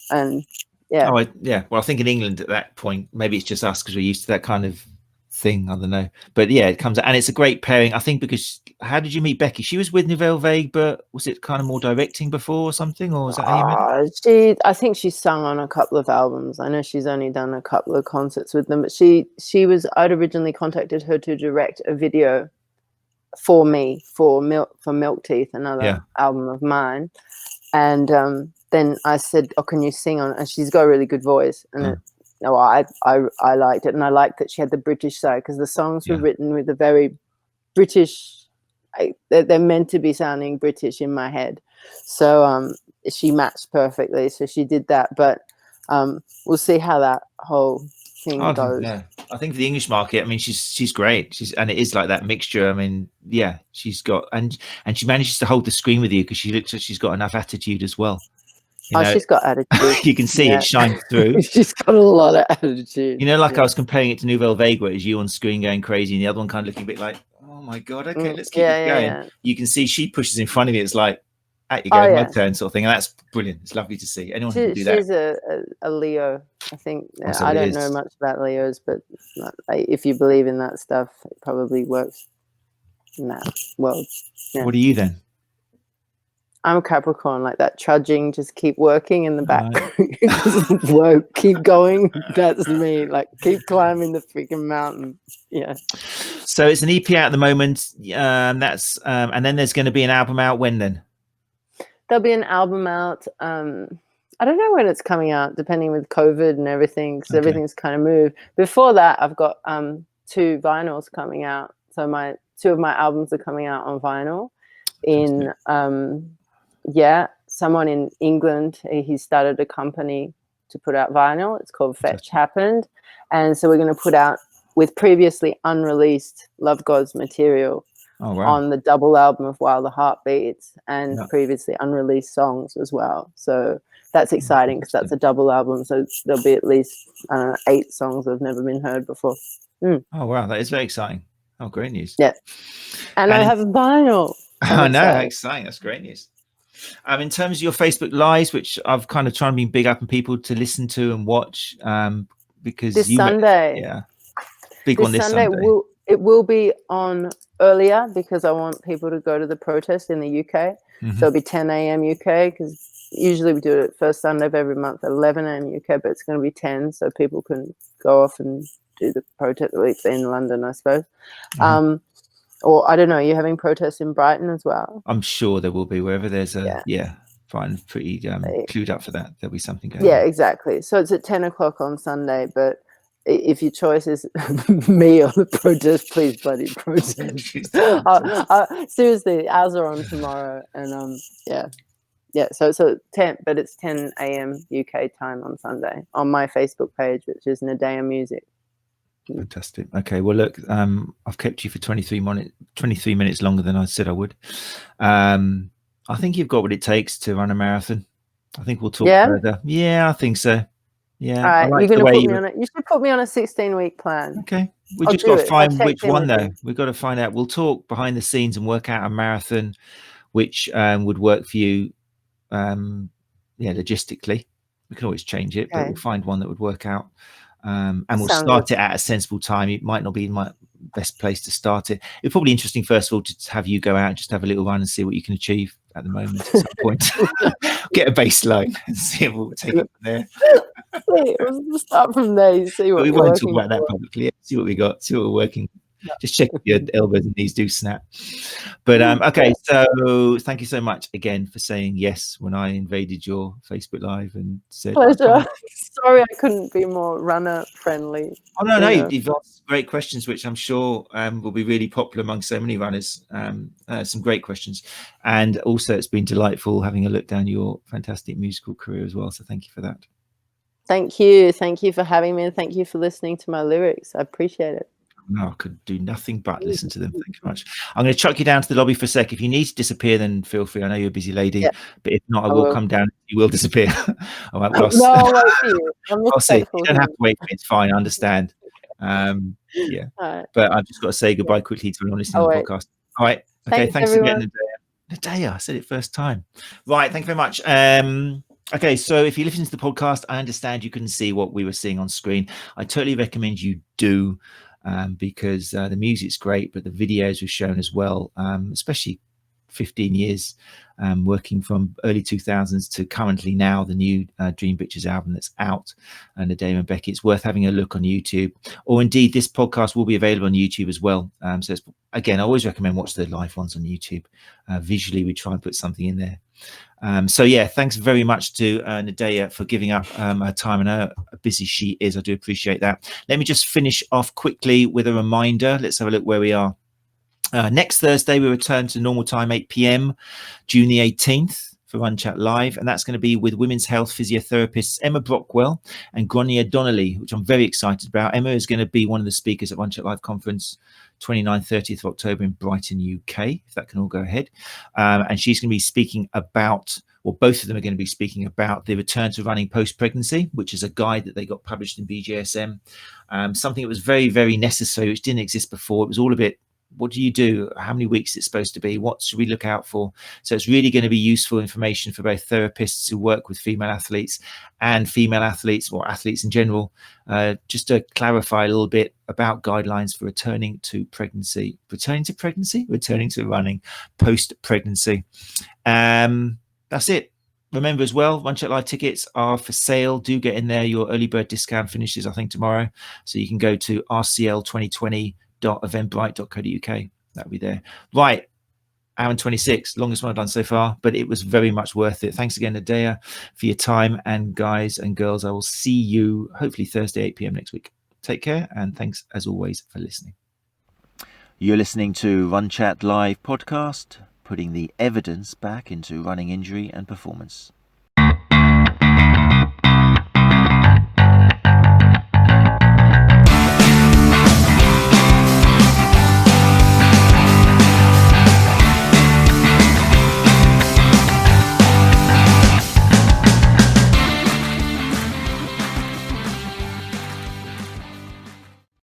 And yeah. Well, I think in England at that point, maybe it's just us because we're used to that kind of thing, I don't know, but yeah, it comes out, and it's a great pairing, I think, because how did you meet Becky? She was with Nouvelle Vague, but was it kind of more directing before or something, or was that how you met? I think she sung on a couple of albums. I know she's only done a couple of concerts with them, but I'd originally contacted her to direct a video for me for Milk Teeth, another album of mine, and then I said, oh, can you sing on? And she's got a really good voice, and I liked it, and I liked that she had the British side, because the songs were written with a very British, they're meant to be sounding British in my head, so she matched perfectly, so she did that. But we'll see how that whole thing goes. I think for the English market, I mean, she's great, and it is like that mixture. I mean, yeah, she's got, and she manages to hold the screen with you, because she looks like she's got enough attitude as well. You know, she's got attitude. You can see it shine through. She's got a lot of attitude. You know, like I was comparing it to Nouvelle Vague, where it's you on screen going crazy, and the other one kind of looking a bit like, oh my god, okay, let's keep it going. Yeah. You can see she pushes in front of you. It's like, at you go, my turn, sort of thing, and that's brilliant. It's lovely to see. Anyone can do that. She's a Leo, I think. I don't know much about Leos, but if you believe in that stuff, it probably works in that world. Yeah. What are you then? I'm a Capricorn, like that trudging, just keep working in the back. Work, keep going. That's me. Like, keep climbing the freaking mountain. Yeah. So it's an EP out at the moment. That's and then there's going to be an album out. When then? There'll be an album out. I don't know when it's coming out, depending with COVID and everything, because everything's kind of moved. Before that, I've got 2 vinyls coming out. So 2 of my albums are coming out on vinyl. In someone in England, he started a company to put out vinyl. It's called Fetch Happened, and so we're going to put out with previously unreleased Lovegods material on the double album of While the Heart Beats, and previously unreleased songs as well. So that's exciting, because that's a double album, so there'll be at least 8 songs that have never been heard before. Oh wow, that is very exciting. Oh, great news. Yeah. And I have a vinyl. Oh, no, exciting. That's great news. In terms of your Facebook Lives, which I've kind of tried to be big up and people to listen to and watch, because this Sunday. Yeah. Big one this Sunday. It will be on earlier because I want people to go to the protest in the UK. So it'll be 10 a.m. UK, because usually we do it first Sunday of every month at 11 a.m. UK, but it's going to be 10 so people can go off and do the protest in London, I suppose. Or I don't know, you're having protests in Brighton as well? I'm sure there will be, wherever there's a Brighton's pretty clued up for that. There'll be something going on. Yeah, exactly. So it's at 10 o'clock on Sunday, but if your choice is me or the protest, please bloody protest. Seriously, ours are on tomorrow, and so 10, but it's 10 a.m. UK time on Sunday on my Facebook page, which is Nadeah Music. Fantastic. Okay, well, look, I've kept you for 23 minutes longer than I said I would. I think you've got what it takes to run a marathon. I think we'll talk further. Yeah, I think so. Yeah. All right, you're going to put me on it. You should put me on a 16-week plan. Okay. We've just got to find which one, though. We've got to find out. We'll talk behind the scenes and work out a marathon which would work for you, logistically. We can always change it, but we'll find one that would work out. And we'll start it at a sensible time. It might not be my best place to start it. It'd probably be interesting, first of all, to have you go out and just have a little run and see what you can achieve at the moment at some point. Get a baseline and see if we'll take it from there. We'll start from there. You see what we won't talk about that publicly. See what we got. See what we're working. Just check if your elbows and knees do snap. But okay, so thank you so much again for saying yes when I invaded your Facebook Live and said pleasure. Sorry I couldn't be more runner friendly. Oh no, you've asked great questions which I'm sure will be really popular among so many runners. Some great questions, and also it's been delightful having a look down your fantastic musical career as well, so thank you for that. Thank you for having me, and thank you for listening to my lyrics. I appreciate it. No, I could do nothing but listen to them. Thank you very much. I'm going to chuck you down to the lobby for a sec. If you need to disappear, then feel free. I know you're a busy lady, but if not, I will come down. You will disappear. All right, well, I'll wait for you. I'll see. You don't have to wait for me. It's fine. I understand. Right. But I've just got to say goodbye quickly to everyone listening to the podcast. All right. Okay. Thanks again, Nadéah. I said it first time. Right. Thank you very much. Okay, so if you listen to the podcast, I understand you couldn't see what we were seeing on screen. I totally recommend you do. Because the music's great, but the videos were shown as well, especially 15 years working from early 2000s to currently now, the new Dream Bitches album that's out, and Nadeah and Becky. It's worth having a look on YouTube, or indeed this podcast will be available on YouTube as well. So it's, again, I always recommend watch the live ones on YouTube. Visually, we try and put something in there. So yeah, thanks very much to Nadeah for giving up her time, and how busy she is. I do appreciate that. Let me just finish off quickly with a reminder. Let's have a look where we are. Next Thursday, we return to normal time, 8 p.m, June the 18th for Runchatlive, and that's going to be with women's health physiotherapists Emma Brockwell and Gráinne Donnelly, which I'm very excited about. Emma is going to be one of the speakers at Runchatlive conference 29th, 30th of October in Brighton, UK, if that can all go ahead. And she's going to be speaking about, or both of them are going to be speaking about, the return to running post-pregnancy, which is a guide that they got published in BJSM. Something that was very, very necessary, which didn't exist before. It was all a bit, what do you do? How many weeks is it supposed to be? What should we look out for? So it's really going to be useful information for both therapists who work with female athletes and female athletes, or athletes in general, just to clarify a little bit about guidelines for returning to running post-pregnancy. That's it. Remember as well, Runchatlive tickets are for sale. Do get in there. Your early bird discount finishes, I think, tomorrow. So you can go to rcl2020.eventbrite.co.uk. That'll be there. Right. Hour and 26, longest one I've done so far, but it was very much worth it. Thanks again, Nadeah, for your time. And guys and girls, I will see you hopefully Thursday, 8 p.m. next week. Take care. And thanks as always for listening. You're listening to Runchatlive podcast, putting the evidence back into running injury and performance.